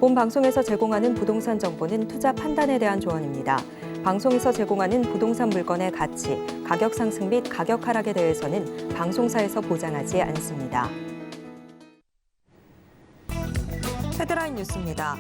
본 방송에서 제공하는 부동산 정보는 투자 판단에 대한 조언입니다. 방송에서 제공하는 부동산 물건의 가치, 가격 상승 및 가격 하락에 대해서는 방송사에서 보장하지 않습니다. 헤드라인 뉴스입니다.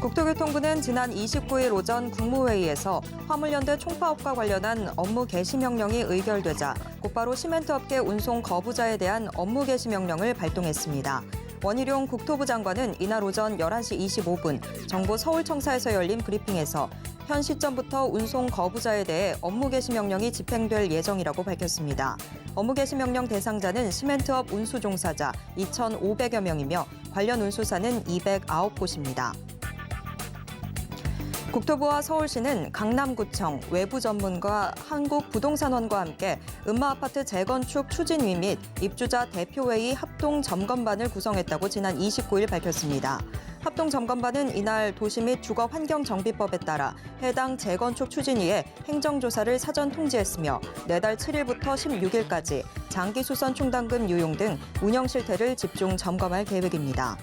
국토교통부는 지난 29일 오전 국무회의에서 화물연대 총파업과 관련한 업무 개시 명령이 의결되자 곧바로 시멘트업계 운송 거부자에 대한 업무 개시 명령을 발동했습니다. 원희룡 국토부 장관은 이날 오전 11시 25분 정부 서울청사에서 열린 브리핑에서 현 시점부터 운송 거부자에 대해 업무 개시 명령이 집행될 예정이라고 밝혔습니다. 업무 개시 명령 대상자는 시멘트업 운수 종사자 2,500여 명이며 관련 운수사는 209곳입니다. 국토부와 서울시는 강남구청, 외부 전문가, 한국부동산원과 함께 음마아파트 재건축 추진위 및 입주자 대표회의 합동점검반을 구성했다고 지난 29일 밝혔습니다. 합동점검반은 이날 도시 및 주거환경정비법에 따라 해당 재건축 추진위에 행정조사를 사전 통지했으며 내달 7일부터 16일까지 장기수선 충당금 유용 등 운영 실태를 집중 점검할 계획입니다.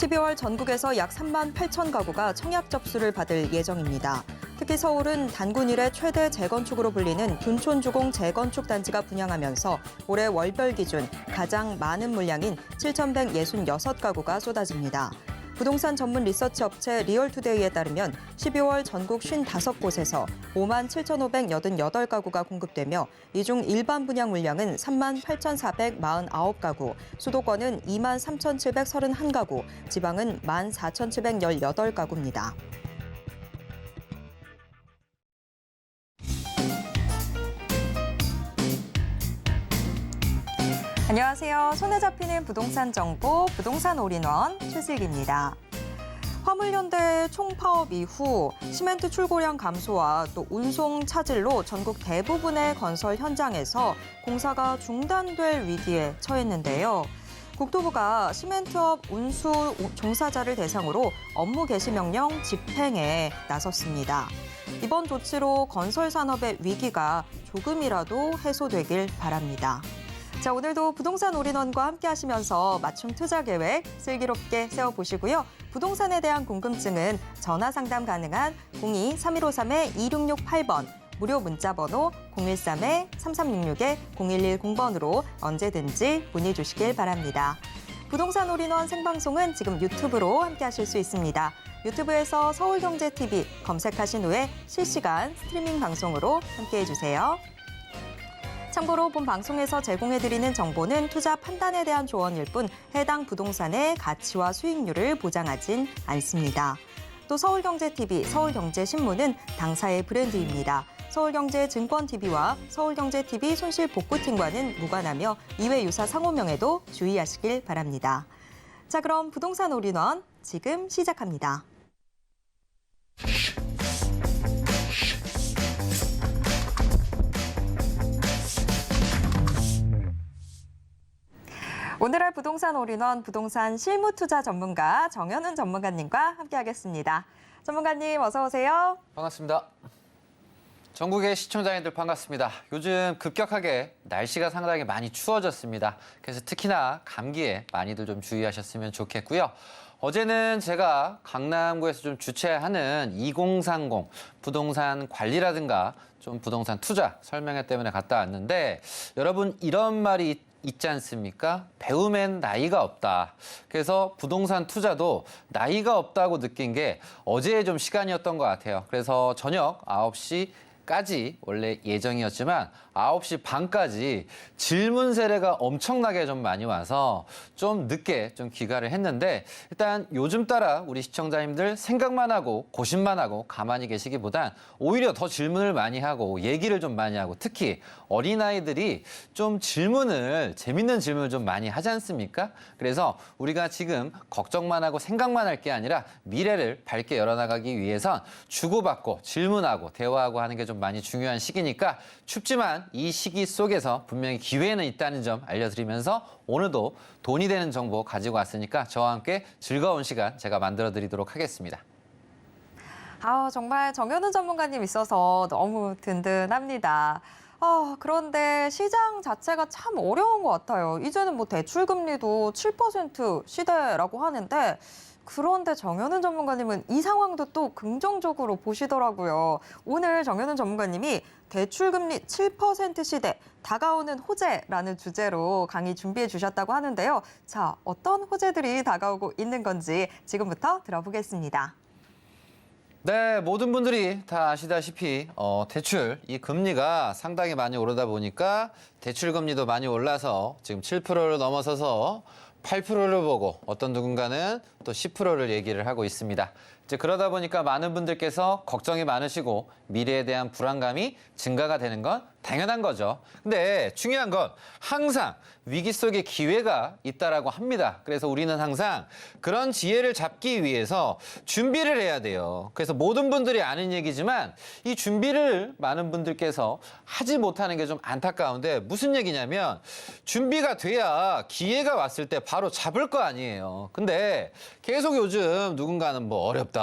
12월 전국에서 약 3만 8천 가구가 청약 접수를 받을 예정입니다. 특히 서울은 단군 이래 최대 재건축으로 불리는 둔촌주공 재건축 단지가 분양하면서 올해 월별 기준 가장 많은 물량인 7,166가구가 쏟아집니다. 부동산 전문 리서치 업체 리얼투데이에 따르면 12월 전국 55곳에서 5만 7,588가구가 공급되며 이 중 일반 분양 물량은 3만 8,449가구, 수도권은 2만 3,731가구, 지방은 1만 4,718가구입니다. 안녕하세요. 손에 잡히는 부동산 정보, 부동산 올인원 최슬기입니다. 화물연대 총파업 이후 시멘트 출고량 감소와 또 운송 차질로 전국 대부분의 건설 현장에서 공사가 중단될 위기에 처했는데요. 국토부가 시멘트업 운수 종사자를 대상으로 업무 개시 명령 집행에 나섰습니다. 이번 조치로 건설 산업의 위기가 조금이라도 해소되길 바랍니다. 자, 오늘도 부동산 올인원과 함께 하시면서 맞춤 투자 계획 슬기롭게 세워보시고요. 부동산에 대한 궁금증은 전화 상담 가능한 02-3153-2668번, 무료 문자 번호 013-3366-0110번으로 언제든지 문의 주시길 바랍니다. 부동산 올인원 생방송은 지금 유튜브로 함께 하실 수 있습니다. 유튜브에서 서울경제TV 검색하신 후에 실시간 스트리밍 방송으로 함께해 주세요. 참고로 본 방송에서 제공해드리는 정보는 투자 판단에 대한 조언일 뿐 해당 부동산의 가치와 수익률을 보장하진 않습니다. 또 서울경제TV, 서울경제신문은 당사의 브랜드입니다. 서울경제증권TV와 서울경제TV 손실복구팀과는 무관하며 이외 유사 상호명에도 주의하시길 바랍니다. 자, 그럼 부동산 올인원 지금 시작합니다. 오늘의 부동산 올인원 부동산 실무투자 전문가 정현훈 전문가님과 함께하겠습니다. 전문가님 어서 오세요. 반갑습니다. 전국의 시청자님들 반갑습니다. 요즘 급격하게 날씨가 상당히 많이 추워졌습니다. 그래서 특히나 감기에 많이들 좀 주의하셨으면 좋겠고요. 어제는 제가 강남구에서 좀 주최하는 2030 부동산 관리라든가 좀 부동산 투자 설명회 때문에 갔다 왔는데 여러분 이런 말이 있지 않습니까? 배움엔 나이가 없다. 그래서 부동산 투자도 나이가 없다고 느낀 게 어제 좀 시간이었던 것 같아요. 그래서 저녁 9시까지 원래 예정이었지만 9시 반까지 질문 세례가 엄청나게 좀 많이 와서 좀 늦게 좀 귀가를 했는데 일단 요즘 따라 우리 시청자님들 생각만 하고 고심만 하고 가만히 계시기보단 오히려 더 질문을 많이 하고 얘기를 좀 많이 하고 특히 어린아이들이 좀 재밌는 질문을 좀 많이 하지 않습니까? 그래서 우리가 지금 걱정만 하고 생각만 할 게 아니라 미래를 밝게 열어나가기 위해선 주고받고 질문하고 대화하고 하는 게 좀 많이 중요한 시기니까 춥지만 이 시기 속에서 분명히 기회는 있다는 점 알려드리면서 오늘도 돈이 되는 정보 가지고 왔으니까 저와 함께 즐거운 시간 제가 만들어드리도록 하겠습니다. 정말 정현훈 전문가님 있어서 너무 든든합니다. 그런데 시장 자체가 참 어려운 것 같아요. 이제는 뭐 대출 금리도 7% 시대라고 하는데 그런데 정현은 전문가님은 이 상황도 또 긍정적으로 보시더라고요. 오늘 정현은 전문가님이 대출금리 7% 시대, 다가오는 호재라는 주제로 강의 준비해 주셨다고 하는데요. 자, 어떤 호재들이 다가오고 있는 건지 지금부터 들어보겠습니다. 네, 모든 분들이 다 아시다시피 대출 이 금리가 상당히 많이 오르다 보니까 대출 금리도 많이 올라서 지금 7%를 넘어서서 8%를 보고 어떤 누군가는 또 10%를 얘기를 하고 있습니다. 이제 그러다 보니까 많은 분들께서 걱정이 많으시고 미래에 대한 불안감이 증가가 되는 건 당연한 거죠. 근데 중요한 건 항상 위기 속에 기회가 있다라고 합니다. 그래서 우리는 항상 그런 지혜를 잡기 위해서 준비를 해야 돼요. 그래서 모든 분들이 아는 얘기지만 이 준비를 많은 분들께서 하지 못하는 게 좀 안타까운데 무슨 얘기냐면 준비가 돼야 기회가 왔을 때 바로 잡을 거 아니에요. 근데 계속 요즘 누군가는 뭐 어렵다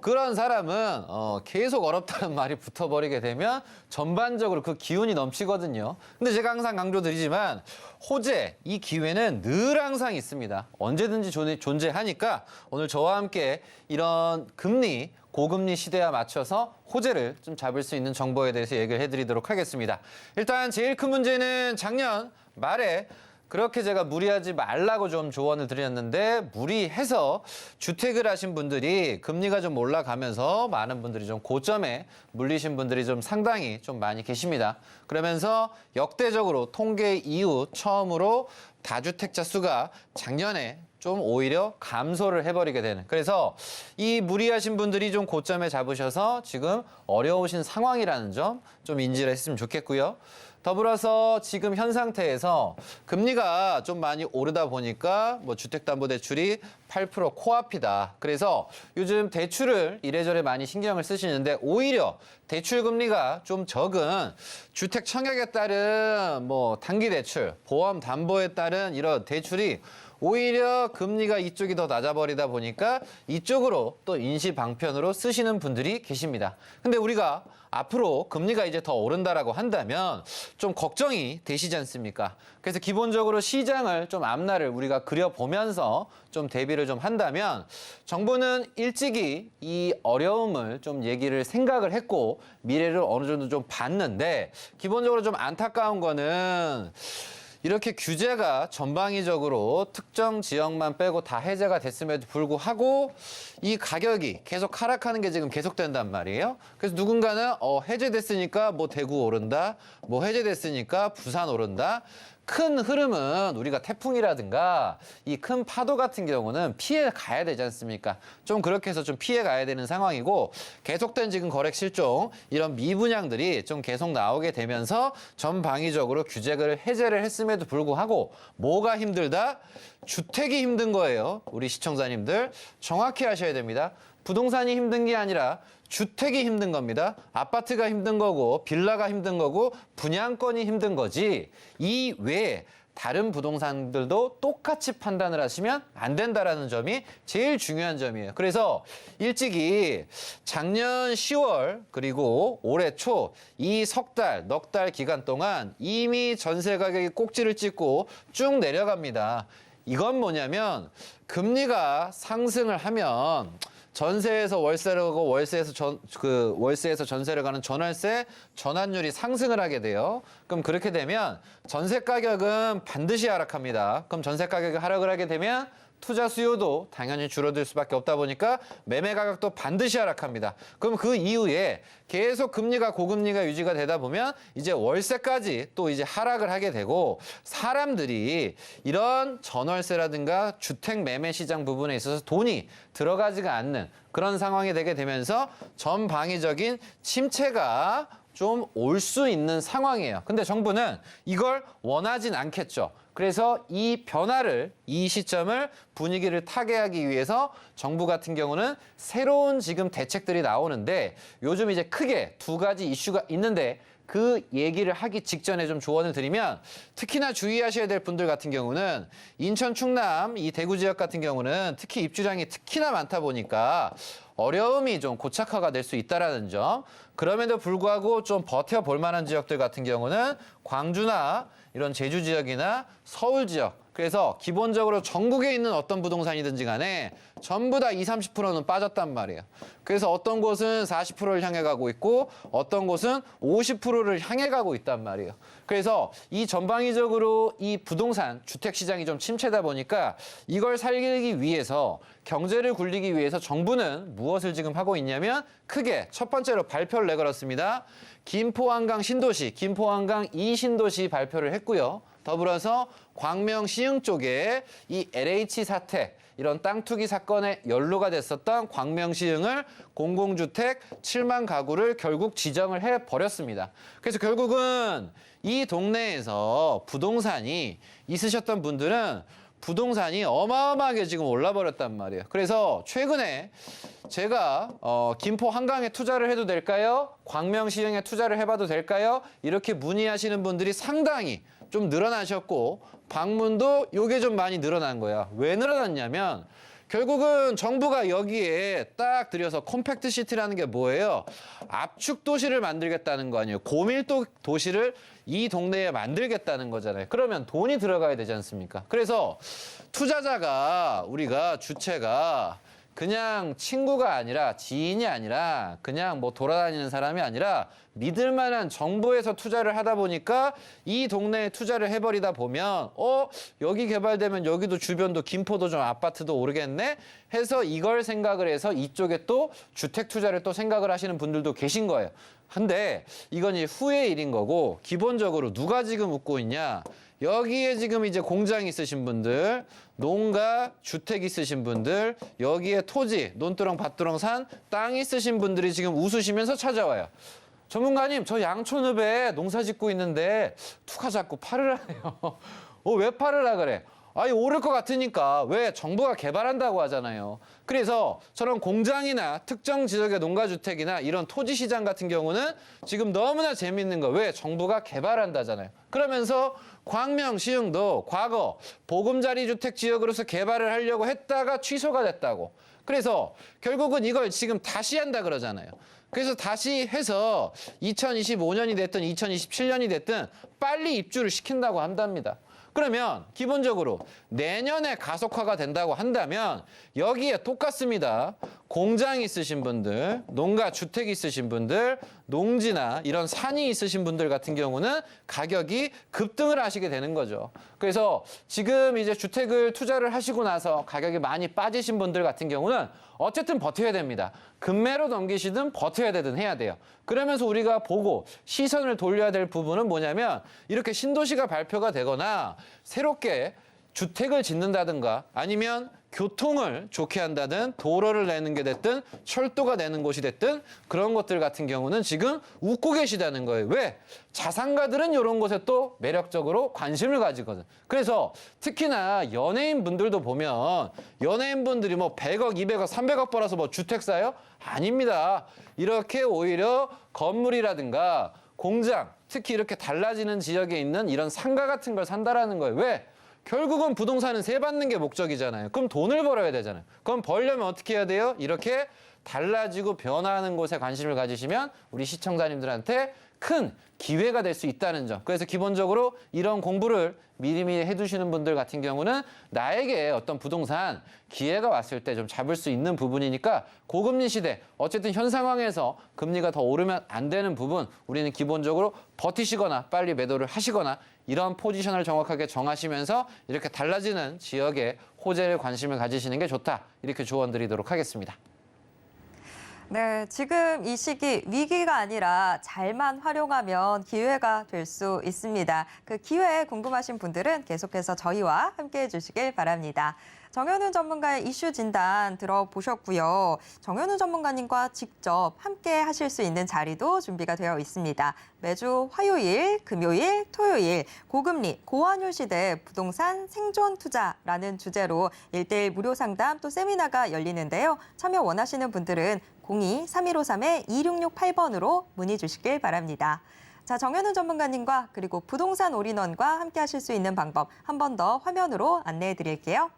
그런 사람은 계속 어렵다는 말이 붙어버리게 되면 전반적으로 그 기운이 넘치거든요. 근데 제가 항상 강조드리지만 호재, 이 기회는 늘 항상 있습니다. 언제든지 존재하니까 오늘 저와 함께 이런 금리, 고금리 시대에 맞춰서 호재를 좀 잡을 수 있는 정보에 대해서 얘기를 해드리도록 하겠습니다. 일단 제일 큰 문제는 작년 말에 그렇게 제가 무리하지 말라고 좀 조언을 드렸는데 무리해서 주택을 하신 분들이 금리가 좀 올라가면서 많은 분들이 좀 고점에 물리신 분들이 좀 상당히 좀 많이 계십니다. 그러면서 역대적으로 통계 이후 처음으로 다주택자 수가 작년에 좀 오히려 감소를 해버리게 되는. 그래서 이 무리하신 분들이 좀 고점에 잡으셔서 지금 어려우신 상황이라는 점 좀 인지를 했으면 좋겠고요. 더불어서 지금 현 상태에서 금리가 좀 많이 오르다 보니까 뭐 주택담보대출이 8% 코앞이다. 그래서 요즘 대출을 이래저래 많이 신경을 쓰시는데 오히려 대출 금리가 좀 적은 주택 청약에 따른 뭐 단기 대출, 보험 담보에 따른 이런 대출이 오히려 금리가 이쪽이 더 낮아버리다 보니까 이쪽으로 또 인시 방편으로 쓰시는 분들이 계십니다. 근데 우리가 앞으로 금리가 이제 더 오른다라고 한다면 좀 걱정이 되시지 않습니까? 그래서 기본적으로 시장을 좀 앞날을 우리가 그려보면서 좀 대비를 좀 한다면 정부는 일찍이 이 어려움을 좀 얘기를 생각을 했고 미래를 어느 정도 좀 봤는데 기본적으로 좀 안타까운 거는 이렇게 규제가 전방위적으로 특정 지역만 빼고 다 해제가 됐음에도 불구하고 이 가격이 계속 하락하는 게 지금 계속된단 말이에요. 그래서 누군가는 해제됐으니까 뭐 대구 오른다, 뭐 해제됐으니까 부산 오른다. 큰 흐름은 우리가 태풍이라든가 이 큰 파도 같은 경우는 피해 가야 되지 않습니까? 좀 그렇게 해서 좀 피해 가야 되는 상황이고 계속된 지금 거래 실종 이런 미분양들이 좀 계속 나오게 되면서 전방위적으로 규제를 해제를 했음에도 불구하고 뭐가 힘들다? 주택이 힘든 거예요. 우리 시청자님들 정확히 하셔야 됩니다. 부동산이 힘든 게 아니라 주택이 힘든 겁니다. 아파트가 힘든 거고 빌라가 힘든 거고 분양권이 힘든 거지 이 외에 다른 부동산들도 똑같이 판단을 하시면 안 된다라는 점이 제일 중요한 점이에요. 그래서 일찍이 작년 10월 그리고 올해 초 이 석 달, 넉 달 기간 동안 이미 전세 가격이 꼭지를 찍고 쭉 내려갑니다. 이건 뭐냐면 금리가 상승을 하면 전세에서 월세를 가고 월세에서 전세를 가는 전월세 전환율이 상승을 하게 돼요. 그럼 그렇게 되면 전세 가격은 반드시 하락합니다. 그럼 전세 가격이 하락을 하게 되면 투자 수요도 당연히 줄어들 수밖에 없다 보니까 매매 가격도 반드시 하락합니다. 그럼 그 이후에 계속 금리가 고금리가 유지가 되다 보면 이제 월세까지 또 이제 하락을 하게 되고 사람들이 이런 전월세라든가 주택 매매 시장 부분에 있어서 돈이 들어가지가 않는 그런 상황이 되게 되면서 전방위적인 침체가 좀 올 수 있는 상황이에요. 근데 정부는 이걸 원하진 않겠죠. 그래서 이 변화를, 이 시점을 분위기를 타개하기 위해서 정부 같은 경우는 새로운 지금 대책들이 나오는데 요즘 이제 크게 두 가지 이슈가 있는데 그 얘기를 하기 직전에 좀 조언을 드리면 특히나 주의하셔야 될 분들 같은 경우는 인천, 충남, 이 대구 지역 같은 경우는 특히 입주량이 특히나 많다 보니까 어려움이 좀 고착화가 될 수 있다라는 점. 그럼에도 불구하고 좀 버텨볼 만한 지역들 같은 경우는 광주나 이런 제주 지역이나 서울 지역. 그래서 기본적으로 전국에 있는 어떤 부동산이든지 간에 전부 다 20, 30%는 빠졌단 말이에요. 그래서 어떤 곳은 40%를 향해 가고 있고 어떤 곳은 50%를 향해 가고 있단 말이에요. 그래서 이 전방위적으로 이 부동산 주택 시장이 좀 침체다 보니까 이걸 살리기 위해서 경제를 굴리기 위해서 정부는 무엇을 지금 하고 있냐면 크게 첫 번째로 발표를 내걸었습니다. 김포 한강 신도시, 김포 한강 2신도시 발표를 했고요. 더불어서 광명 시흥 쪽에 이 LH 사태 이런 땅 투기 사건에 연루가 됐었던 광명 시흥을 공공주택 7만 가구를 결국 지정을 해버렸습니다. 그래서 결국은 이 동네에서 부동산이 있으셨던 분들은 부동산이 어마어마하게 지금 올라버렸단 말이에요. 그래서 최근에 제가 김포 한강에 투자를 해도 될까요? 광명 시흥에 투자를 해봐도 될까요? 이렇게 문의하시는 분들이 상당히 좀 늘어나셨고 방문도 요게 좀 많이 늘어난 거야. 왜 늘어났냐면 결국은 정부가 여기에 딱 들여서 컴팩트 시티라는 게 뭐예요? 압축 도시를 만들겠다는 거 아니에요. 고밀도 도시를 이 동네에 만들겠다는 거잖아요. 그러면 돈이 들어가야 되지 않습니까? 그래서 투자자가 우리가 주체가 그냥 친구가 아니라 지인이 아니라 그냥 뭐 돌아다니는 사람이 아니라 믿을 만한 정부에서 투자를 하다 보니까 이 동네에 투자를 해버리다 보면 여기 개발되면 여기도 주변도 김포도 좀 아파트도 오르겠네 해서 이걸 생각을 해서 이쪽에 또 주택 투자를 또 생각을 하시는 분들도 계신 거예요. 근데 이건 이제 후의 일인 거고 기본적으로 누가 지금 웃고 있냐? 여기에 지금 이제 공장 있으신 분들, 농가, 주택 있으신 분들, 여기에 토지, 논두렁, 밭두렁 산, 땅 있으신 분들이 지금 웃으시면서 찾아와요. 전문가님, 저 양촌읍에 농사 짓고 있는데 투가 자꾸 팔으라네요. 왜 팔으라 그래? 아니, 오를 것 같으니까. 왜? 정부가 개발한다고 하잖아요. 그래서 저런 공장이나 특정 지역의 농가주택이나 이런 토지 시장 같은 경우는 지금 너무나 재밌는 거. 왜? 정부가 개발한다잖아요. 그러면서 광명, 시흥도 과거 보금자리 주택 지역으로서 개발을 하려고 했다가 취소가 됐다고. 그래서 결국은 이걸 지금 다시 한다 그러잖아요. 그래서 다시 해서 2025년이 됐든 2027년이 됐든 빨리 입주를 시킨다고 한답니다. 그러면 기본적으로 내년에 가속화가 된다고 한다면 여기에 똑같습니다. 공장 있으신 분들, 농가 주택 있으신 분들, 농지나 이런 산이 있으신 분들 같은 경우는 가격이 급등을 하시게 되는 거죠. 그래서 지금 이제 주택을 투자를 하시고 나서 가격이 많이 빠지신 분들 같은 경우는 어쨌든 버텨야 됩니다. 급매로 넘기시든 버텨야 되든 해야 돼요. 그러면서 우리가 보고 시선을 돌려야 될 부분은 뭐냐면 이렇게 신도시가 발표가 되거나 새롭게 주택을 짓는다든가 아니면 교통을 좋게 한다든 도로를 내는 게 됐든 철도가 되는 곳이 됐든 그런 것들 같은 경우는 지금 웃고 계시다는 거예요. 왜? 자산가들은 이런 곳에 또 매력적으로 관심을 가지거든. 그래서 특히나 연예인 분들도 보면 연예인 분들이 뭐 100억, 200억, 300억 벌어서 뭐 주택 사요? 아닙니다. 이렇게 오히려 건물이라든가 공장, 특히 이렇게 달라지는 지역에 있는 이런 상가 같은 걸 산다라는 거예요. 왜? 결국은 부동산은 세 받는 게 목적이잖아요. 그럼 돈을 벌어야 되잖아요. 그럼 벌려면 어떻게 해야 돼요? 이렇게 달라지고 변화하는 곳에 관심을 가지시면 우리 시청자님들한테 큰 기회가 될 수 있다는 점. 그래서 기본적으로 이런 공부를 미리미리 해두시는 분들 같은 경우는 나에게 어떤 부동산 기회가 왔을 때 좀 잡을 수 있는 부분이니까 고금리 시대 어쨌든 현 상황에서 금리가 더 오르면 안 되는 부분 우리는 기본적으로 버티시거나 빨리 매도를 하시거나 이런 포지션을 정확하게 정하시면서 이렇게 달라지는 지역에 호재를 관심을 가지시는 게 좋다. 이렇게 조언 드리도록 하겠습니다. 네, 지금 이 시기 위기가 아니라 잘만 활용하면 기회가 될 수 있습니다. 그 기회 궁금하신 분들은 계속해서 저희와 함께해 주시길 바랍니다. 정현훈 전문가의 이슈 진단 들어보셨고요. 정현훈 전문가님과 직접 함께 하실 수 있는 자리도 준비가 되어 있습니다. 매주 화요일, 금요일, 토요일 고금리, 고환율 시대 부동산 생존 투자라는 주제로 1:1 무료 상담 또 세미나가 열리는데요. 참여 원하시는 분들은 02-3153-2668번으로 문의 주시길 바랍니다. 자, 정현훈 전문가님과 그리고 부동산 올인원과 함께 하실 수 있는 방법 한 번 더 화면으로 안내해 드릴게요.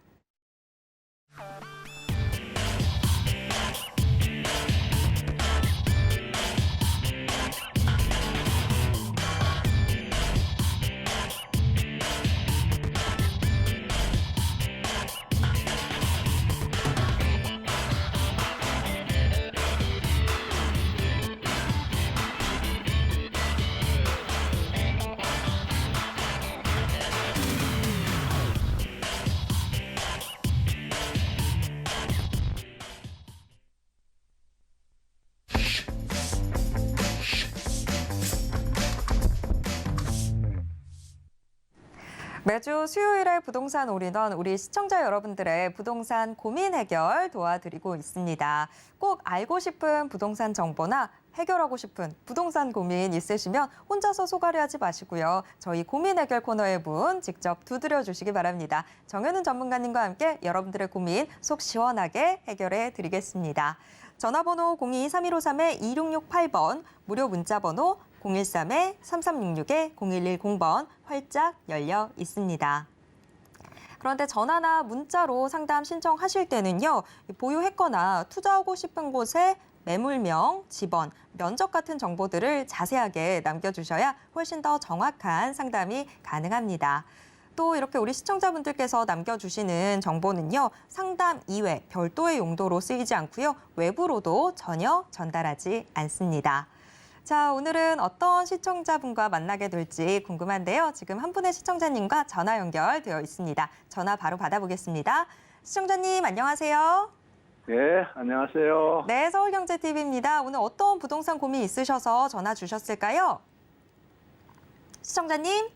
매주 수요일에 부동산 올인원 우리 시청자 여러분들의 부동산 고민 해결 도와드리고 있습니다. 꼭 알고 싶은 부동산 정보나 해결하고 싶은 부동산 고민 있으시면 혼자서 소갈이 하지 마시고요. 저희 고민 해결 코너의 문 직접 두드려 주시기 바랍니다. 정현은 전문가님과 함께 여러분들의 고민 속 시원하게 해결해 드리겠습니다. 전화번호 02-3153-2668번, 무료 문자번호 013-3366-0110번 활짝 열려 있습니다. 그런데 전화나 문자로 상담 신청하실 때는요, 보유했거나 투자하고 싶은 곳에 매물명, 집원, 면적 같은 정보들을 자세하게 남겨주셔야 훨씬 더 정확한 상담이 가능합니다. 또 이렇게 우리 시청자분들께서 남겨주시는 정보는요, 상담 이외 별도의 용도로 쓰이지 않고요, 외부로도 전혀 전달하지 않습니다. 자, 오늘은 어떤 시청자분과 만나게 될지 궁금한데요. 지금 한 분의 시청자님과 전화 연결되어 있습니다. 전화 바로 받아보겠습니다. 시청자님, 안녕하세요. 네, 안녕하세요. 네, 서울경제TV입니다. 오늘 어떤 부동산 고민 있으셔서 전화 주셨을까요? 시청자님?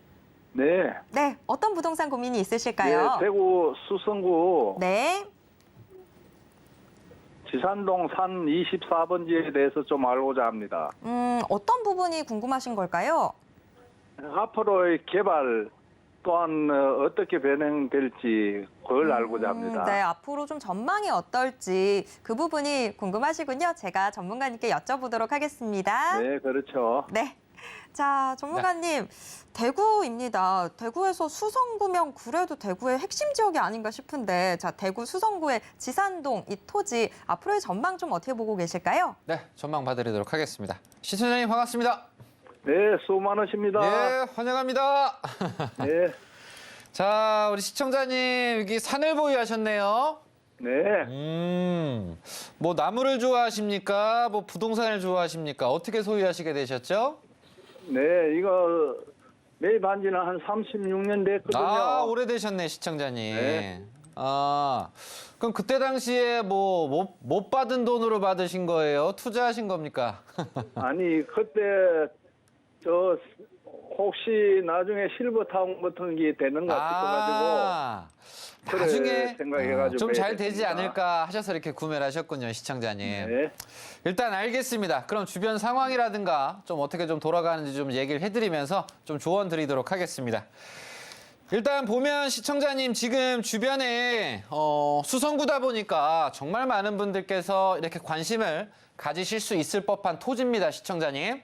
네. 네, 어떤 부동산 고민이 있으실까요? 네, 대구 수성구 네. 지산동 산 24번지에 대해서 좀 알고자 합니다. 어떤 부분이 궁금하신 걸까요? 앞으로의 개발 또한 어떻게 변형될지 그걸 알고자 합니다. 네, 앞으로 좀 전망이 어떨지 그 부분이 궁금하시군요. 제가 전문가님께 여쭤보도록 하겠습니다. 네, 그렇죠. 네. 자, 전문가님, 대구입니다. 대구에서 수성구면 그래도 대구의 핵심 지역이 아닌가 싶은데, 자, 대구 수성구의 지산동 이 토지 앞으로의 전망 좀 어떻게 보고 계실까요? 네, 전망 봐드리도록 하겠습니다. 시청자님 반갑습니다. 네, 수고 많으십니다. 네, 환영합니다. 네, 자, 우리 시청자님 여기 산을 보유하셨네요. 네. 뭐 나무를 좋아하십니까? 뭐 부동산을 좋아하십니까? 어떻게 소유하시게 되셨죠? 네, 이거 매입한 지는 한 36년 됐거든요. 아, 오래되셨네, 시청자님. 네. 아, 그럼 그때 당시에 뭐 못 받은 돈으로 받으신 거예요? 투자하신 겁니까? 아니, 그때 저 혹시 나중에 실버타운 같은 게 되는가 싶어가지고 그래 나중에 생각해가지고 좀 잘 매입했습니다. 되지 않을까 하셔서 이렇게 구매를 하셨군요, 시청자님. 네. 일단 알겠습니다. 그럼 주변 상황이라든가 좀 어떻게 좀 돌아가는지 좀 얘기를 해드리면서 좀 조언 드리도록 하겠습니다. 일단 보면 시청자님 지금 주변에 수성구다 보니까 정말 많은 분들께서 이렇게 관심을 가지실 수 있을 법한 토지입니다, 시청자님.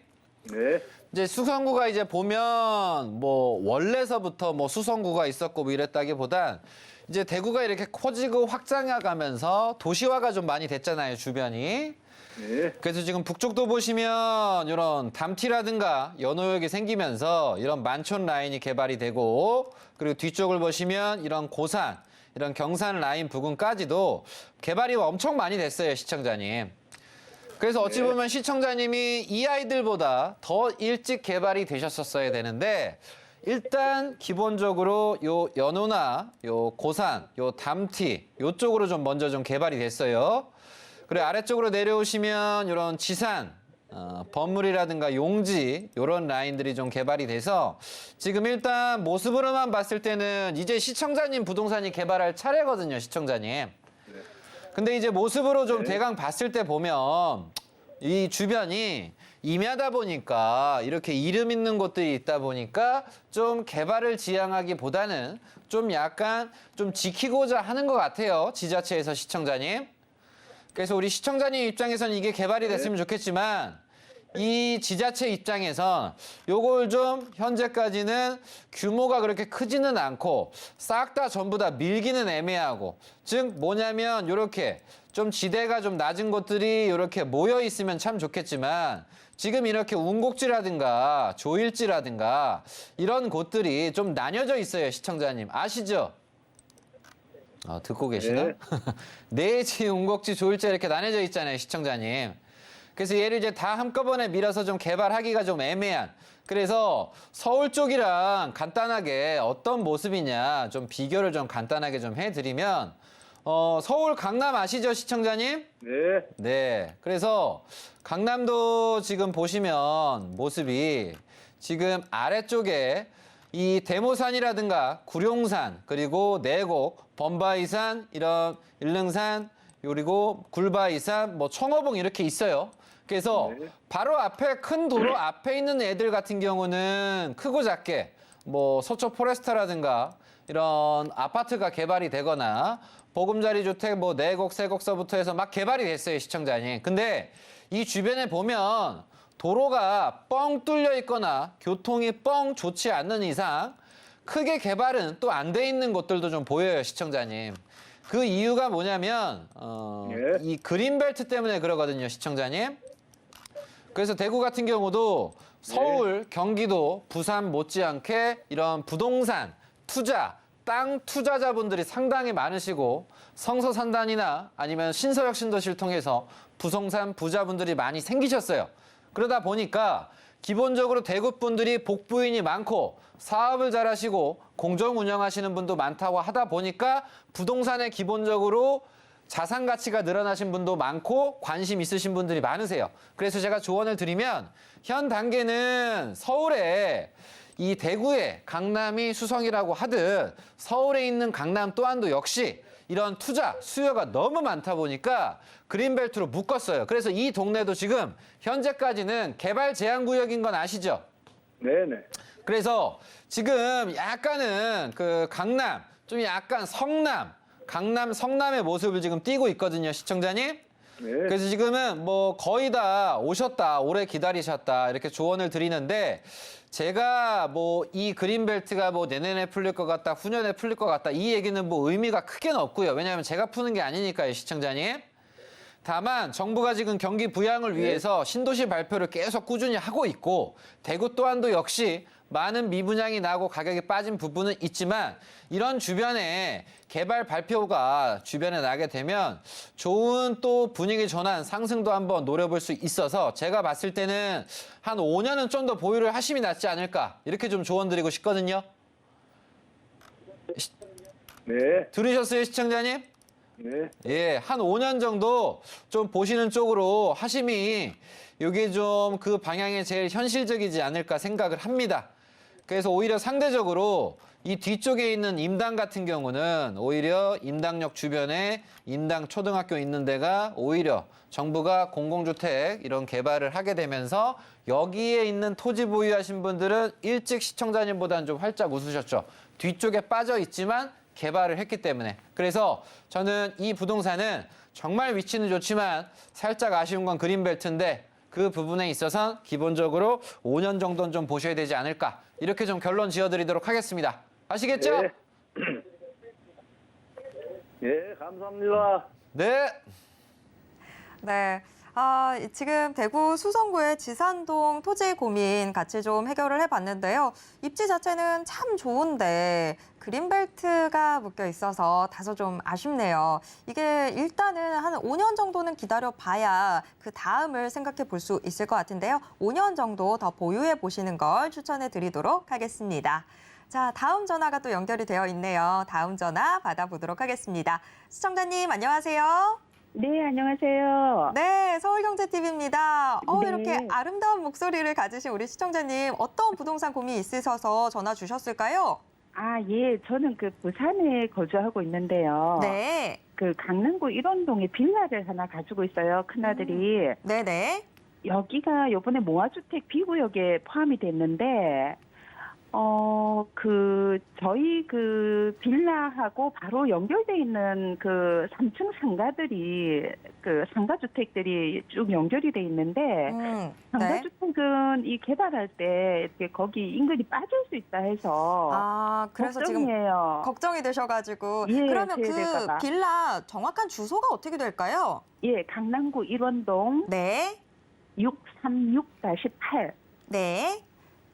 네. 이제 수성구가 이제 보면 뭐 원래서부터 뭐 수성구가 있었고 뭐 이랬다기보단 이제 대구가 이렇게 커지고 확장해가면서 도시화가 좀 많이 됐잖아요, 주변이. 네. 그래서 지금 북쪽도 보시면 이런 담티라든가 연호역이 생기면서 이런 만촌 라인이 개발이 되고, 그리고 뒤쪽을 보시면 이런 고산, 이런 경산 라인 부근까지도 개발이 엄청 많이 됐어요, 시청자님. 그래서 어찌 보면 시청자님이 이 아이들보다 더 일찍 개발이 되셨었어야 되는데, 일단 기본적으로 요 연호나 요 고산, 요 담티 요쪽으로 좀 먼저 좀 개발이 됐어요. 그리고 아래쪽으로 내려오시면 이런 지산, 범물이라든가 용지 이런 라인들이 좀 개발이 돼서 지금 일단 모습으로만 봤을 때는 이제 시청자님 부동산이 개발할 차례거든요, 시청자님. 근데 이제 모습으로 좀 대강 봤을 때 보면 이 주변이 임야다 보니까 이렇게 이름 있는 곳들이 있다 보니까 좀 개발을 지향하기보다는 좀 약간 좀 지키고자 하는 것 같아요, 지자체에서 시청자님. 그래서 우리 시청자님 입장에서는 이게 개발이 됐으면 좋겠지만 이 지자체 입장에선 요걸 좀 현재까지는 규모가 그렇게 크지는 않고 싹 다 전부 다 밀기는 애매하고, 즉 뭐냐면 요렇게 좀 지대가 좀 낮은 곳들이 이렇게 모여 있으면 참 좋겠지만 지금 이렇게 운곡지라든가 조일지라든가 이런 곳들이 좀 나뉘어져 있어요, 시청자님. 아시죠? 듣고 계시나? 네. 내지, 운곡지, 조일지 이렇게 나뉘어져 있잖아요, 시청자님. 그래서 얘를 이제 다 한꺼번에 밀어서 좀 개발하기가 좀 애매한. 그래서 서울 쪽이랑 간단하게 어떤 모습이냐 좀 비교를 좀 간단하게 좀 해드리면, 서울 강남 아시죠, 시청자님? 네. 네. 그래서 강남도 지금 보시면 모습이 지금 아래쪽에 이 대모산이라든가 구룡산, 그리고 내곡, 범바이산, 이런 일릉산, 그리고 굴바이산, 뭐 청어봉 이렇게 있어요. 그래서 네. 바로 앞에 큰 도로 앞에 있는 애들 같은 경우는 크고 작게 뭐 서초 포레스타라든가 이런 아파트가 개발이 되거나 보금자리 주택 뭐 내곡, 세곡서부터 해서 막 개발이 됐어요, 시청자님. 근데 이 주변에 보면 도로가 뻥 뚫려 있거나 교통이 뻥 좋지 않는 이상 크게 개발은 또 안 돼 있는 곳들도 좀 보여요, 시청자님. 그 이유가 뭐냐면 예. 이 그린벨트 때문에 그러거든요, 시청자님. 그래서 대구 같은 경우도 서울, 경기도, 부산 못지않게 이런 부동산 투자, 땅 투자자분들이 상당히 많으시고 성서산단이나 아니면 신서역 신도시를 통해서 부동산 부자분들이 많이 생기셨어요. 그러다 보니까 기본적으로 대구 분들이 복부인이 많고 사업을 잘하시고 공정 운영하시는 분도 많다고 하다 보니까 부동산에 기본적으로 자산 가치가 늘어나신 분도 많고 관심 있으신 분들이 많으세요. 그래서 제가 조언을 드리면 현 단계는 서울에 이 대구에 강남이 수성이라고 하듯 서울에 있는 강남 또한도 역시 이런 투자 수요가 너무 많다 보니까 그린벨트로 묶었어요. 그래서 이 동네도 지금 현재까지는 개발 제한 구역인 건 아시죠? 네네. 그래서 지금 약간은 그 강남, 좀 약간 성남, 강남, 성남의 모습을 지금 띠고 있거든요, 시청자님. 네. 그래서 지금은 뭐 거의 다 오셨다, 오래 기다리셨다 이렇게 조언을 드리는데 제가 뭐 이 그린벨트가 뭐 내년에 풀릴 것 같다, 후년에 풀릴 것 같다 이 얘기는 뭐 의미가 크게는 없고요. 왜냐하면 제가 푸는 게 아니니까요, 시청자님. 다만 정부가 지금 경기 부양을 위해서 신도시 발표를 계속 꾸준히 하고 있고 대구 또한도 역시 많은 미분양이 나고 가격이 빠진 부분은 있지만 이런 주변에 개발 발표가 주변에 나게 되면 좋은 또 분위기 전환 상승도 한번 노려볼 수 있어서 제가 봤을 때는 한 5년은 좀 더 보유를 하심이 낫지 않을까 이렇게 좀 조언 드리고 싶거든요. 네. 들으셨어요, 시청자님? 네. 예, 한 5년 정도 좀 보시는 쪽으로 하심이 이게 좀 그 방향이 제일 현실적이지 않을까 생각을 합니다. 그래서 오히려 상대적으로 이 뒤쪽에 있는 임당 같은 경우는 오히려 임당역 주변에 임당 초등학교 있는 데가 오히려 정부가 공공주택 이런 개발을 하게 되면서 여기에 있는 토지 보유하신 분들은 일찍 시청자님보다는 좀 활짝 웃으셨죠. 뒤쪽에 빠져 있지만 개발을 했기 때문에. 그래서 저는 이 부동산은 정말 위치는 좋지만 살짝 아쉬운 건 그린벨트인데 그 부분에 있어서 기본적으로 5년 정도는 좀 보셔야 되지 않을까. 이렇게 좀 결론 지어드리도록 하겠습니다. 아시겠죠? 네. 예, 감사합니다. 네. 네. 지금 대구 수성구의 지산동 토지 고민 같이 좀 해결을 해봤는데요. 입지 자체는 참 좋은데 그린벨트가 묶여 있어서 다소 좀 아쉽네요. 이게 일단은 한 5년 정도는 기다려봐야 그 다음을 생각해 볼 수 있을 것 같은데요. 5년 정도 더 보유해 보시는 걸 추천해 드리도록 하겠습니다. 자, 다음 전화가 또 연결이 되어 있네요. 다음 전화 받아보도록 하겠습니다. 시청자님, 안녕하세요. 네, 안녕하세요. 네, 서울경제TV입니다. 네. 이렇게 아름다운 목소리를 가지신 우리 시청자님, 어떤 부동산 고민이 있으셔서 전화 주셨을까요? 아, 예, 저는 그 부산에 거주하고 있는데요. 네. 그 강남구 일원동에 빌라를 하나 가지고 있어요, 큰아들이. 네네. 여기가 요번에 모아주택 B구역에 포함이 됐는데, 저희 그 빌라하고 바로 연결돼 있는 그 3층 상가들이, 그 상가주택들이 쭉 연결이 돼 있는데, 네. 상가주택은 이 개발할 때 이렇게 거기 인근이 빠질 수 있다 해서 그래서 지금 걱정이에요. 걱정이 되셔가지고. 예, 그러면 그 세대가가. 빌라 정확한 주소가 어떻게 될까요? 예, 강남구 일원동 네. 636-8. 네.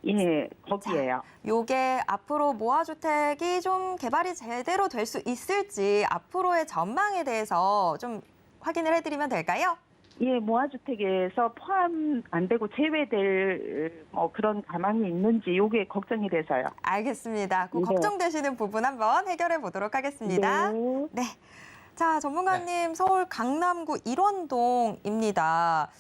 예, 거기에요. 요게 앞으로 모아주택이 좀 개발이 제대로 될 수 있을지 앞으로의 전망에 대해서 좀 확인을 해드리면 될까요? 예, 모아주택에서 포함 안 되고 제외될 그런 가망이 있는지 요게 걱정이 돼서요. 알겠습니다. 그 네. 걱정되시는 부분 한번 해결해 보도록 하겠습니다. 네. 네. 자, 전문가님, 서울 강남구 일원동입니다.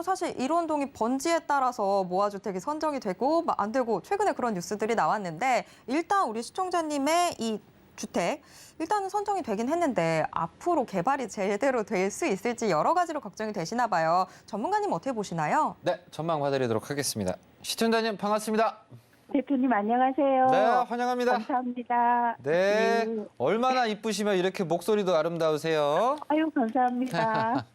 사실 일원동이 번지에 따라서 모아주택이 선정이 되고 안 되고 최근에 그런 뉴스들이 나왔는데 일단 우리 시청자님의 이 주택 일단은 선정이 되긴 했는데 앞으로 개발이 제대로 될 수 있을지 여러 가지로 걱정이 되시나 봐요. 전문가님 어떻게 보시나요? 네, 전망 봐드리도록 하겠습니다. 시청자님 반갑습니다. 대표님 안녕하세요. 네, 환영합니다. 감사합니다. 네, 네. 얼마나 이쁘시며 이렇게 목소리도 아름다우세요. 아유 감사합니다.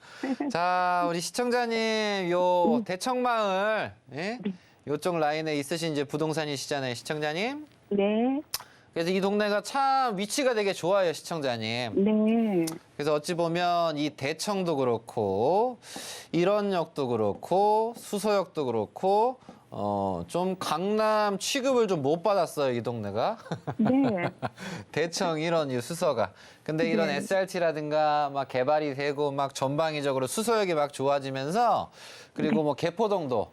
자, 우리 시청자님 요 대청마을 예? 요쪽 라인에 있으신 이제 부동산이시잖아요, 시청자님. 네. 그래서 이 동네가 참 위치가 되게 좋아요, 시청자님. 네. 그래서 어찌 보면 이 대청도 그렇고 일원역도 그렇고 수서역도 그렇고 좀 강남 취급을 좀 못 받았어요, 이 동네가. 네. 대청 일원 이 수서가. 근데 이런 네. SRT라든가 막 개발이 되고 막 전방위적으로 수서역이 막 좋아지면서 그리고 뭐 개포동도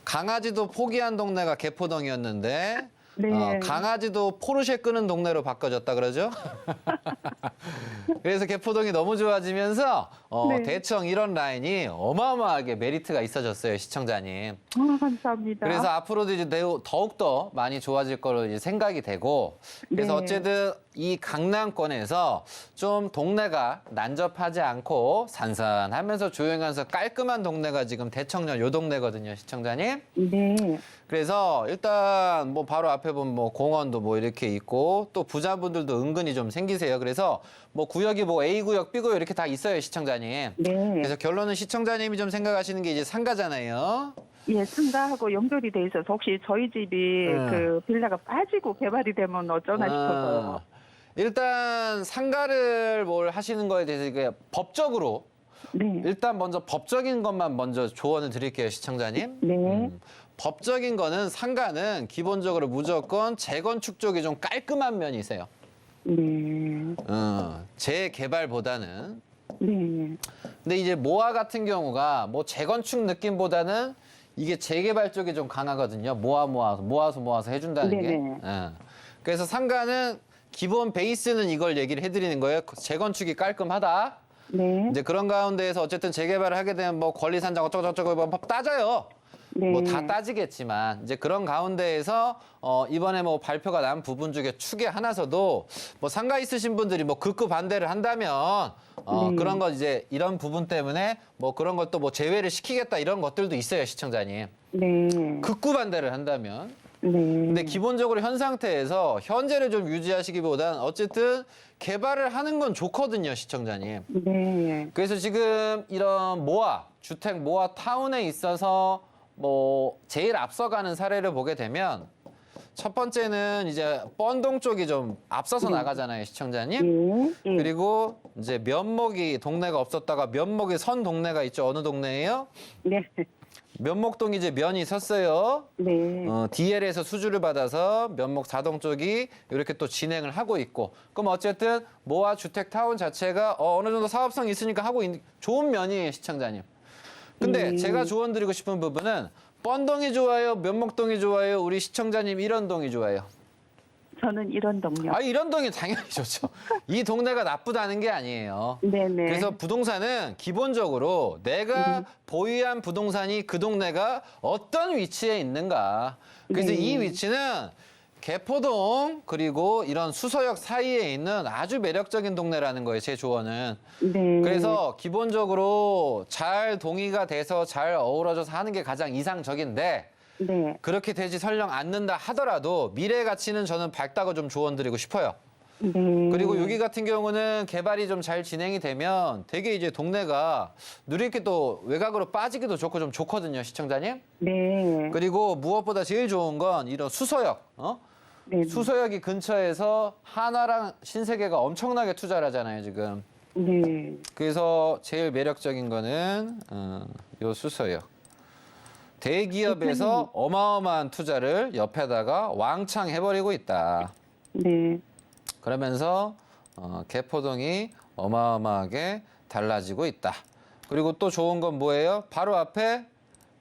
강아지도 포기한 동네가 개포동이었는데 네. 강아지도 포르쉐 끄는 동네로 바꿔졌다 그러죠. 그래서 개포동이 너무 좋아지면서 네. 대청 이런 라인이 어마어마하게 메리트가 있어졌어요, 시청자님. 감사합니다. 그래서 앞으로도 이제 더욱더 많이 좋아질 거로 이제 생각이 되고 그래서 네. 어쨌든 이 강남권에서 좀 동네가 난접하지 않고 산산하면서 조용하면서 깔끔한 동네가 지금 대청역 요 동네거든요, 시청자님. 네. 그래서 일단 뭐 바로 앞에 보면 뭐 공원도 뭐 이렇게 있고 또 부자분들도 은근히 좀 생기세요. 그래서 뭐 구역이 뭐 A구역, B구역 이렇게 다 있어요, 시청자님. 네. 그래서 결론은 시청자님이 좀 생각하시는 게 이제 상가잖아요. 예, 상가하고 연결이 돼 있어서 혹시 저희 집이 그 빌라가 빠지고 개발이 되면 어쩌나 싶어서요. 일단 상가를 뭘 하시는 거에 대해서 이게 법적으로 네. 일단 먼저 법적인 것만 먼저 조언을 드릴게요, 시청자님. 네. 법적인 거는 상가는 기본적으로 무조건 재건축 쪽이 좀 깔끔한 면이 있어요. 네. 재개발보다는. 네. 근데 이제 모아 같은 경우가 뭐 재건축 느낌보다는 이게 재개발 쪽이 좀 강하거든요. 모아서 해준다는 게. 네네. 그래서 상가는 기본 베이스는 이걸 얘기를 해드리는 거예요. 재건축이 깔끔하다. 네. 이제 그런 가운데에서 어쨌든 재개발을 하게 되면 뭐 권리산정 어쩌고저쩌고 뭐 따져요. 네. 뭐 다 따지겠지만 이제 그런 가운데에서 이번에 뭐 발표가 난 부분 중에 축에 하나서도 뭐 상가 있으신 분들이 뭐 극구 반대를 한다면 그런 거 이제 이런 부분 때문에 뭐 그런 것도 뭐 제외를 시키겠다 이런 것들도 있어요, 시청자님. 네. 극구 반대를 한다면. 네. 근데 기본적으로 현 상태에서 현재를 좀 유지하시기보단 어쨌든 개발을 하는 건 좋거든요, 시청자님. 네. 그래서 지금 이런 주택 모아 타운에 있어서 뭐 제일 앞서가는 사례를 보게 되면 첫 번째는 이제 뻔동 쪽이 좀 앞서서 나가잖아요, 시청자님. 네. 예. 그리고 이제 면목이 동네가 없었다가 면목이 선 동네가 있죠. 어느 동네예요? 네. 면목동이 이제 면이 섰어요. 네. DL에서 수주를 받아서 면목 4동 쪽이 이렇게 또 진행을 하고 있고 그럼 어쨌든 모아 주택타운 자체가 어느 정도 사업성이 있으니까 하고 있는 좋은 면이에요, 시청자님. 근데 제가 조언 드리고 싶은 부분은 뻔동이 좋아요, 면목동이 좋아요, 우리 시청자님 일원동이 좋아요. 저는 이런 동료. 일원동이 당연히 좋죠. 이 동네가 나쁘다는 게 아니에요. 네네. 그래서 부동산은 기본적으로 내가 보유한 부동산이 그 동네가 어떤 위치에 있는가. 그래서 네. 이 위치는 개포동 그리고 이런 수서역 사이에 있는 아주 매력적인 동네라는 거예요, 제 조언은. 네. 그래서 기본적으로 잘 동의가 돼서 잘 어우러져서 하는 게 가장 이상적인데 네. 그렇게 되지 설령 않는다 하더라도 미래 가치는 저는 밝다고 좀 조언드리고 싶어요. 네. 그리고 여기 같은 경우는 개발이 좀 잘 진행이 되면 되게 이제 동네가 누리게 또 외곽으로 빠지기도 좋고 좀 좋거든요, 시청자님. 네. 그리고 무엇보다 제일 좋은 건 이런 수서역, 네. 수서역이 근처에서 하나랑 신세계가 엄청나게 투자를 하잖아요, 지금. 네. 그래서 제일 매력적인 거는 요 수서역. 대기업에서 어마어마한 투자를 옆에다가 왕창 해버리고 있다. 네. 그러면서 개포동이 어마어마하게 달라지고 있다. 그리고 또 좋은 건 뭐예요? 바로 앞에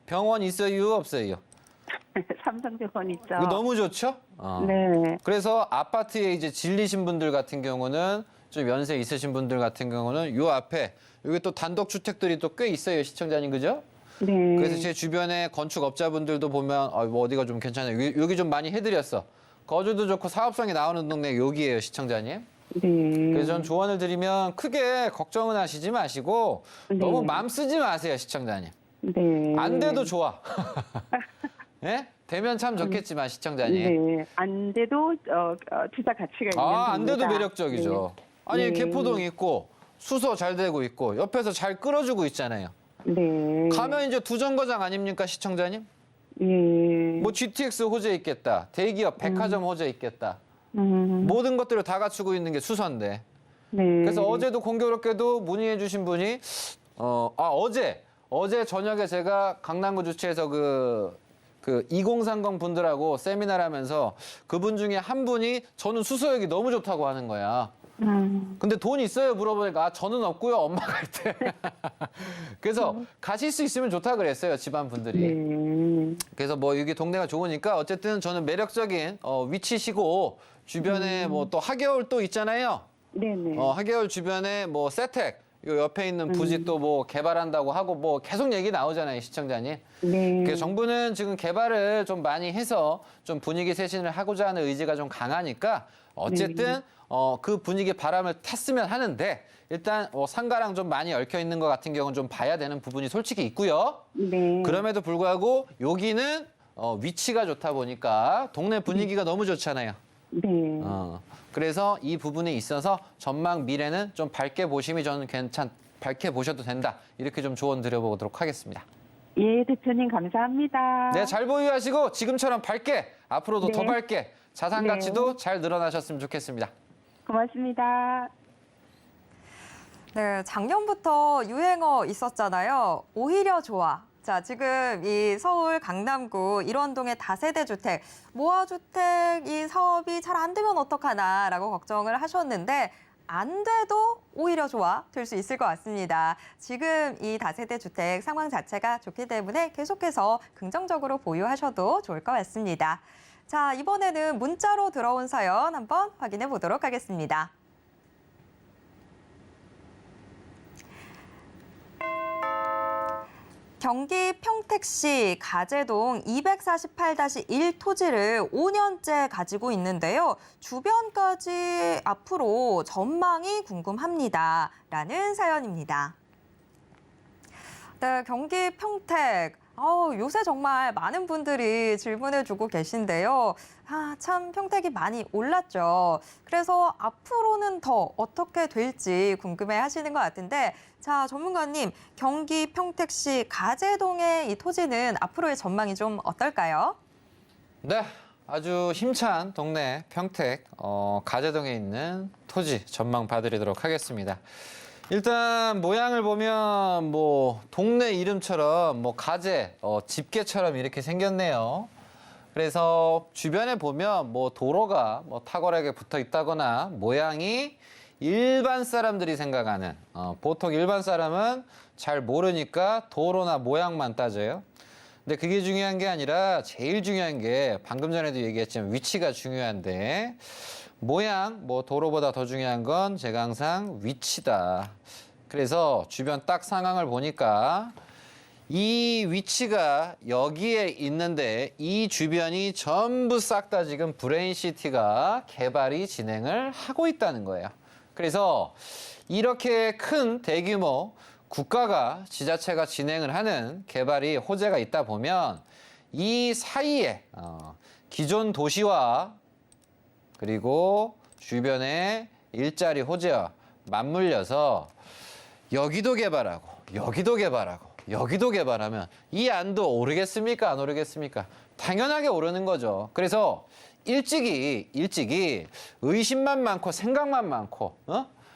병원 있어요, 없어요? 삼성병원 있죠. 이거 너무 좋죠? 네. 그래서 아파트에 이제 질리신 분들 같은 경우는 좀 연세 있으신 분들 같은 경우는 요 앞에 여기 또 단독 주택들이 또 꽤 있어요, 시청자님, 그죠? 네. 그래서 제 주변에 건축업자분들도 보면 뭐 어디가 좀 괜찮아요. 여기 좀 많이 해드렸어. 거주도 좋고 사업성이 나오는 동네 여기예요, 시청자님. 네. 그래서 전 조언을 드리면 크게 걱정은 하시지 마시고 네. 너무 마음 쓰지 마세요, 시청자님. 네. 안 돼도 좋아. 예? 되면 참 좋겠지만, 시청자님. 네. 안 돼도 투자 가치가 있는 안 돼도 겁니다. 매력적이죠. 아니, 네. 개포동 있고 수소 잘 되고 있고 옆에서 잘 끌어주고 있잖아요. 네. 가면 이제 두 정거장 아닙니까, 시청자님? 예. 뭐 GTX 호재 있겠다. 대기업 백화점 호재 있겠다. 음. 모든 것들을 다 갖추고 있는 게 수서인데. 네. 그래서 어제도 공교롭게도 문의해 주신 분이 어제 저녁에 제가 강남구 주최에서 그 2030 분들하고 세미나를 하면서 그분 중에 한 분이 저는 수서역이 너무 좋다고 하는 거야. 근데 돈 있어요? 물어보니까 저는 없고요. 엄마가 있대. 그래서 가실 수 있으면 좋다 그랬어요. 집안 분들이. 네. 그래서 뭐 여기 동네가 좋으니까 어쨌든 저는 매력적인 위치시고 주변에 뭐 또 하계울 또 있잖아요. 네네. 하계울 주변에 뭐 세택 요 옆에 있는 부지 또 뭐 개발한다고 하고 뭐 계속 얘기 나오잖아요, 시청자님. 네. 그래서 정부는 지금 개발을 좀 많이 해서 좀 분위기 쇄신을 하고자 하는 의지가 좀 강하니까 어쨌든 그 분위기 바람을 탔으면 하는데 일단 상가랑 좀 많이 얽혀 있는 것 같은 경우는 좀 봐야 되는 부분이 솔직히 있고요. 네. 그럼에도 불구하고 여기는 위치가 좋다 보니까 동네 분위기가 너무 좋잖아요. 네. 그래서 이 부분에 있어서 전망 미래는 좀 밝게 보심이 저는 밝게 보셔도 된다. 이렇게 좀 조언 드려보도록 하겠습니다. 예, 대표님 감사합니다. 네, 잘 보유하시고 지금처럼 밝게 앞으로도 네. 더 밝게 자산 네. 가치도 잘 늘어나셨으면 좋겠습니다. 고맙습니다. 네, 작년부터 유행어 있었잖아요. 오히려 좋아. 자, 지금 이 서울 강남구 일원동의 다세대 주택, 모아주택 이 사업이 잘 안 되면 어떡하나라고 걱정을 하셨는데 안 돼도 오히려 좋아 될 수 있을 것 같습니다. 지금 이 다세대 주택 상황 자체가 좋기 때문에 계속해서 긍정적으로 보유하셔도 좋을 것 같습니다. 자, 이번에는 문자로 들어온 사연 한번 확인해 보도록 하겠습니다. 경기 평택시 가재동 248-1 토지를 5년째 가지고 있는데요. 주변까지 앞으로 전망이 궁금합니다. 라는 사연입니다. 네, 경기 평택. 요새 정말 많은 분들이 질문을 주고 계신데요. 참 평택이 많이 올랐죠. 그래서 앞으로는 더 어떻게 될지 궁금해 하시는 것 같은데, 자, 전문가님, 경기 평택시 가재동의 이 토지는 앞으로의 전망이 좀 어떨까요? 네, 아주 힘찬 동네 평택 가재동에 있는 토지 전망 봐드리도록 하겠습니다. 일단 모양을 보면 뭐 동네 이름처럼 뭐 가재, 집게처럼 이렇게 생겼네요. 그래서 주변에 보면 뭐 도로가 뭐 탁월하게 붙어 있다거나 모양이 일반 사람들이 생각하는 보통 일반 사람은 잘 모르니까 도로나 모양만 따져요. 근데 그게 중요한 게 아니라 제일 중요한 게 방금 전에도 얘기했지만 위치가 중요한데 모양, 뭐 도로보다 더 중요한 건 제가 항상 위치다. 그래서 주변 딱 상황을 보니까 이 위치가 여기에 있는데 이 주변이 전부 싹 다 지금 브레인시티가 개발이 진행을 하고 있다는 거예요. 그래서 이렇게 큰 대규모 국가가 지자체가 진행을 하는 개발이 호재가 있다 보면 이 사이에 기존 도시와 그리고 주변의 일자리 호재와 맞물려서 여기도 개발하고 여기도 개발하고 여기도 개발하면 이 안도 오르겠습니까? 안 오르겠습니까? 당연하게 오르는 거죠. 그래서 일찍이 의심만 많고 생각만 많고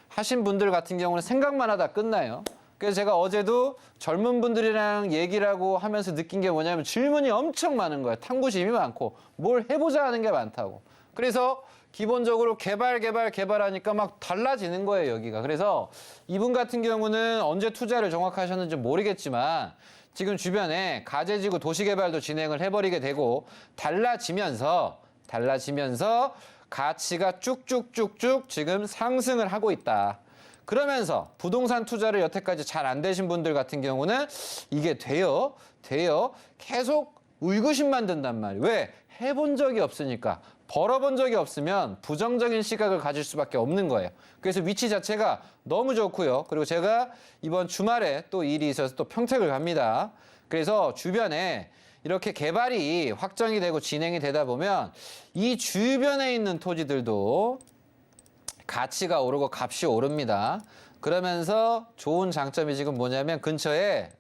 하신 분들 같은 경우는 생각만 하다 끝나요. 그래서 제가 어제도 젊은 분들이랑 얘기를 하고 하면서 느낀 게 뭐냐면 질문이 엄청 많은 거예요. 탐구심이 많고 뭘 해보자 하는 게 많다고. 그래서 기본적으로 개발하니까 막 달라지는 거예요, 여기가. 그래서 이분 같은 경우는 언제 투자를 정확하셨는지 모르겠지만 지금 주변에 가재지구 도시개발도 진행을 해버리게 되고 달라지면서 가치가 쭉쭉쭉쭉 지금 상승을 하고 있다. 그러면서 부동산 투자를 여태까지 잘 안 되신 분들 같은 경우는 이게 돼요. 계속 의구심만 든단 말이에요. 왜? 해본 적이 없으니까. 벌어본 적이 없으면 부정적인 시각을 가질 수밖에 없는 거예요. 그래서 위치 자체가 너무 좋고요. 그리고 제가 이번 주말에 또 일이 있어서 또 평택을 갑니다. 그래서 주변에 이렇게 개발이 확정이 되고 진행이 되다 보면 이 주변에 있는 토지들도 가치가 오르고 값이 오릅니다. 그러면서 좋은 장점이 지금 뭐냐면 근처에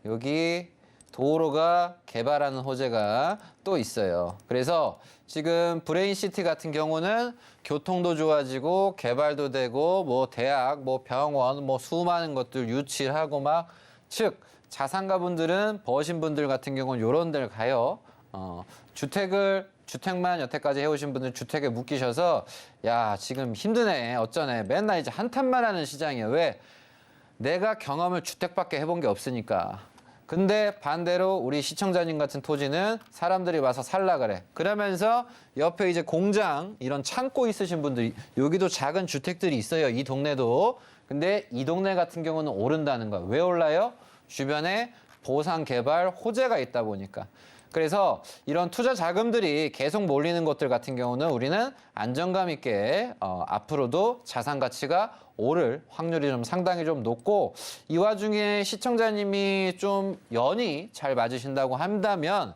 여기 도로가 개발하는 호재가 또 있어요. 그래서 지금 브레인시티 같은 경우는 교통도 좋아지고 개발도 되고 뭐 대학, 뭐 병원, 뭐 수많은 것들 유치하고 막 즉 자산가분들은 버신 분들 같은 경우는 요런 데를 가요. 주택만 여태까지 해오신 분들 주택에 묶이셔서 야 지금 힘드네 어쩌네 맨날 이제 한탄만 하는 시장이에요. 왜? 내가 경험을 주택밖에 해본 게 없으니까. 근데 반대로 우리 시청자님 같은 토지는 사람들이 와서 살라 그래. 그러면서 옆에 이제 공장 이런 창고 있으신 분들이 여기도 작은 주택들이 있어요. 이 동네도. 근데 이 동네 같은 경우는 오른다는 거야. 왜 올라요? 주변에 보상 개발 호재가 있다 보니까. 그래서 이런 투자 자금들이 계속 몰리는 것들 같은 경우는 우리는 안정감 있게 앞으로도 자산 가치가 오를 확률이 좀 상당히 좀 높고 이 와중에 시청자님이 좀 연이 잘 맞으신다고 한다면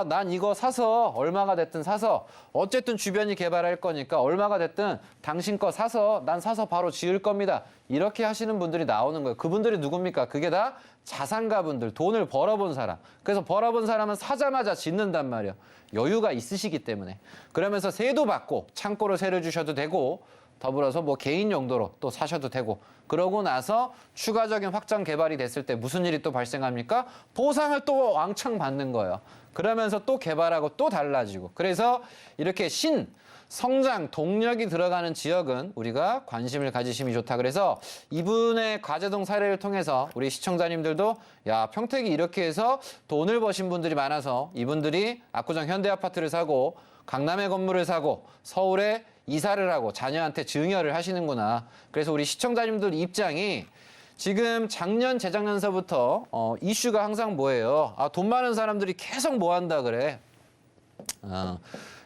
난 이거 사서 얼마가 됐든 사서 어쨌든 주변이 개발할 거니까 얼마가 됐든 당신 거 사서 난 사서 바로 지을 겁니다. 이렇게 하시는 분들이 나오는 거예요. 그분들이 누굽니까? 그게 다 자산가분들, 돈을 벌어본 사람. 그래서 벌어본 사람은 사자마자 짓는단 말이에요. 여유가 있으시기 때문에. 그러면서 세도 받고 창고를 세를 주셔도 되고 더불어서 뭐 개인 용도로 또 사셔도 되고 그러고 나서 추가적인 확장 개발이 됐을 때 무슨 일이 또 발생합니까? 보상을 또 왕창 받는 거예요. 그러면서 또 개발하고 또 달라지고 그래서 이렇게 성장 동력이 들어가는 지역은 우리가 관심을 가지심이 좋다. 그래서 이분의 과제동 사례를 통해서 우리 시청자님들도 야 평택이 이렇게 해서 돈을 버신 분들이 많아서 이분들이 압구정 현대아파트를 사고 강남의 건물을 사고 서울에 이사를 하고 자녀한테 증여를 하시는구나. 그래서 우리 시청자님들 입장이 지금 작년 재작년서부터 이슈가 항상 뭐예요? 돈 많은 사람들이 계속 뭐 한다 그래?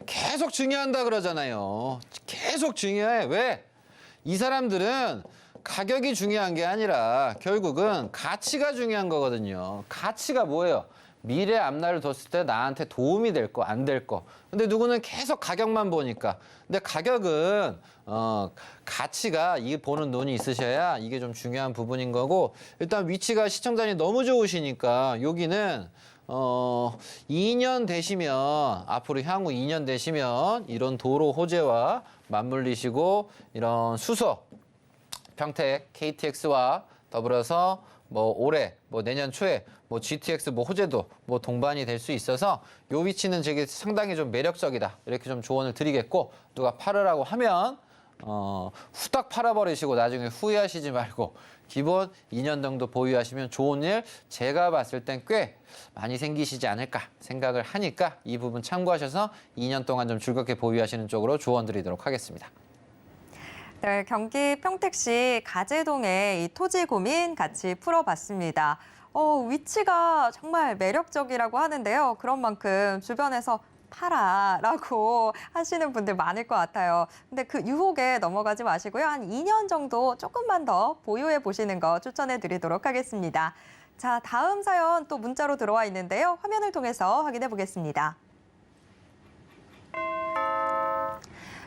계속 증여한다 그러잖아요. 계속 증여해. 왜? 이 사람들은 가격이 중요한 게 아니라 결국은 가치가 중요한 거거든요. 가치가 뭐예요? 미래 앞날을 뒀을 때 나한테 도움이 될 거, 안 될 거. 근데 누구는 계속 가격만 보니까. 근데 가격은 가치가 이 보는 눈이 있으셔야 이게 좀 중요한 부분인 거고 일단 위치가 시청자님 너무 좋으시니까 여기는 2년 되시면 앞으로 향후 2년 되시면 이런 도로 호재와 맞물리시고 이런 수소 평택 KTX와 더불어서 뭐 올해 뭐 내년 초에 뭐 GTX 뭐 호재도 뭐 동반이 될 수 있어서 요 위치는 되게 상당히 좀 매력적이다 이렇게 좀 조언을 드리겠고 누가 팔으라고 하면 후딱 팔아버리시고 나중에 후회하시지 말고 기본 2년 정도 보유하시면 좋은 일 제가 봤을 땐 꽤 많이 생기시지 않을까 생각을 하니까 이 부분 참고하셔서 2년 동안 좀 즐겁게 보유하시는 쪽으로 조언 드리도록 하겠습니다. 네, 경기 평택시 가재동의 이 토지 고민 같이 풀어봤습니다. 위치가 정말 매력적이라고 하는데요. 그런 만큼 주변에서 팔아라고 하시는 분들 많을 것 같아요. 근데 그 유혹에 넘어가지 마시고요. 한 2년 정도 조금만 더 보유해 보시는 거 추천해 드리도록 하겠습니다. 자, 다음 사연 또 문자로 들어와 있는데요. 화면을 통해서 확인해 보겠습니다.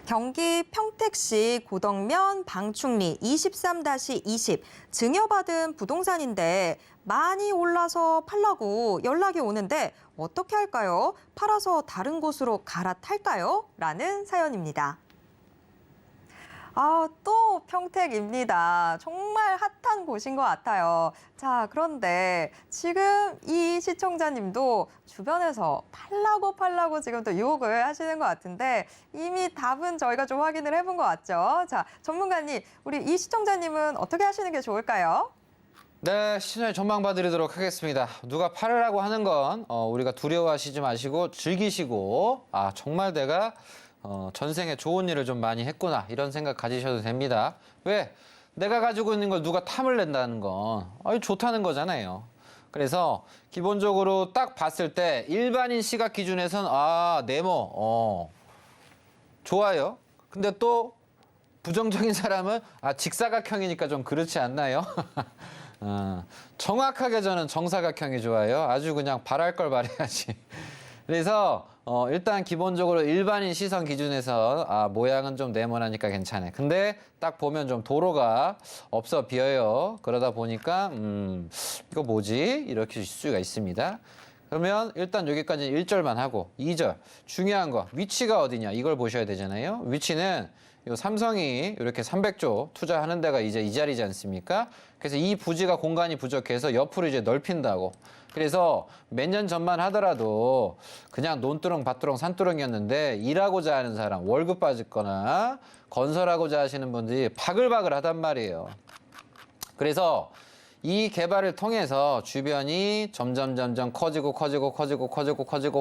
경기 평택시 고덕면 방충리 23-20 증여받은 부동산인데 많이 올라서 팔라고 연락이 오는데 어떻게 할까요? 팔아서 다른 곳으로 갈아탈까요? 라는 사연입니다. 또 평택입니다. 정말 핫한 곳인 것 같아요. 자, 그런데 지금 이 시청자님도 주변에서 팔라고 지금 또 유혹을 하시는 것 같은데 이미 답은 저희가 좀 확인을 해본 것 같죠? 자, 전문가님, 우리 이 시청자님은 어떻게 하시는 게 좋을까요? 네, 시청자 전망 봐드리도록 하겠습니다. 누가 팔으라고 하는 건 우리가 두려워하시지 마시고 즐기시고 정말 내가 전생에 좋은 일을 좀 많이 했구나 이런 생각 가지셔도 됩니다. 왜? 내가 가지고 있는 걸 누가 탐을 낸다는 건 좋다는 거잖아요. 그래서 기본적으로 딱 봤을 때 일반인 시각 기준에선 네모 좋아요. 근데 또 부정적인 사람은 직사각형이니까 좀 그렇지 않나요? 정확하게 저는 정사각형이 좋아요. 아주 그냥 바랄 걸 바라야지. 그래서 일단 기본적으로 일반인 시선 기준에서 모양은 좀 네모나니까 괜찮아요. 근데 딱 보면 좀 도로가 없어 비어요. 그러다 보니까 이거 뭐지? 이렇게 줄 수가 있습니다. 그러면 일단 여기까지 1절만 하고 2절 중요한 거 위치가 어디냐 이걸 보셔야 되잖아요. 위치는 요 삼성이 이렇게 300조 투자하는 데가 이제 이 자리지 않습니까? 그래서 이 부지가 공간이 부족해서 옆으로 이제 넓힌다고. 그래서 몇 년 전만 하더라도 그냥 논두렁, 밭두렁, 산두렁이었는데 일하고자 하는 사람, 월급 빠졌거나 건설하고자 하시는 분들이 바글바글 하단 말이에요. 그래서 이 개발을 통해서 주변이 점점 커지고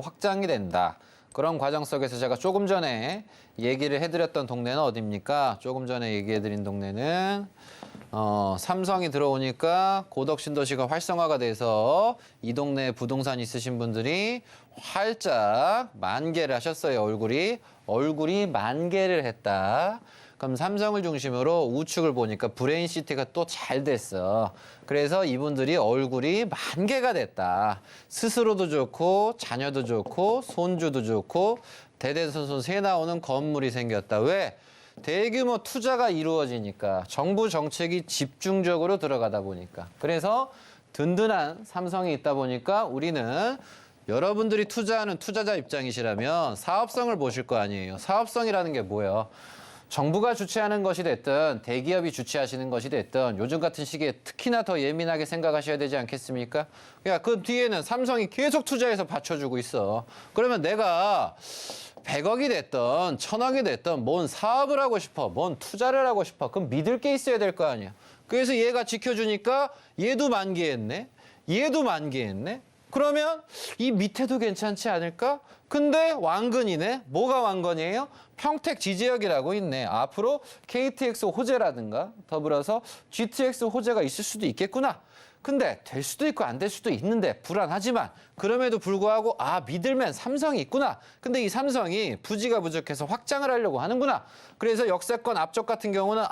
확장이 된다. 그런 과정 속에서 제가 조금 전에 얘기를 해드렸던 동네는 어디입니까? 조금 전에 얘기해드린 동네는 삼성이 들어오니까 고덕신도시가 활성화가 돼서 이 동네에 부동산 있으신 분들이 활짝 만개를 하셨어요. 얼굴이 만개를 했다. 그럼 삼성을 중심으로 우측을 보니까 브레인시티가 또 잘 됐어. 그래서 이분들이 얼굴이 만개가 됐다. 스스로도 좋고 자녀도 좋고 손주도 좋고 대대손손 새 나오는 건물이 생겼다. 왜? 대규모 투자가 이루어지니까 정부 정책이 집중적으로 들어가다 보니까. 그래서 든든한 삼성이 있다 보니까 우리는 여러분들이 투자하는 투자자 입장이시라면 사업성을 보실 거 아니에요. 사업성이라는 게 뭐예요? 정부가 주최하는 것이 됐든 대기업이 주최하시는 것이 됐든 요즘 같은 시기에 특히나 더 예민하게 생각하셔야 되지 않겠습니까? 그러니까 그 뒤에는 삼성이 계속 투자해서 받쳐주고 있어. 그러면 내가 100억이 됐든 1000억이 됐든 뭔 사업을 하고 싶어, 뭔 투자를 하고 싶어. 그럼 믿을 게 있어야 될 거 아니야. 그래서 얘가 지켜주니까 얘도 만개했네. 얘도 만개했네. 그러면 이 밑에도 괜찮지 않을까? 근데 왕건이네. 뭐가 왕건이에요? 평택 지지역이라고 있네. 앞으로 KTX 호재라든가 더불어서 GTX 호재가 있을 수도 있겠구나. 근데 될 수도 있고 안 될 수도 있는데 불안하지만 그럼에도 불구하고 믿을만 삼성이 있구나. 근데 이 삼성이 부지가 부족해서 확장을 하려고 하는구나. 그래서 역세권 앞쪽 같은 경우는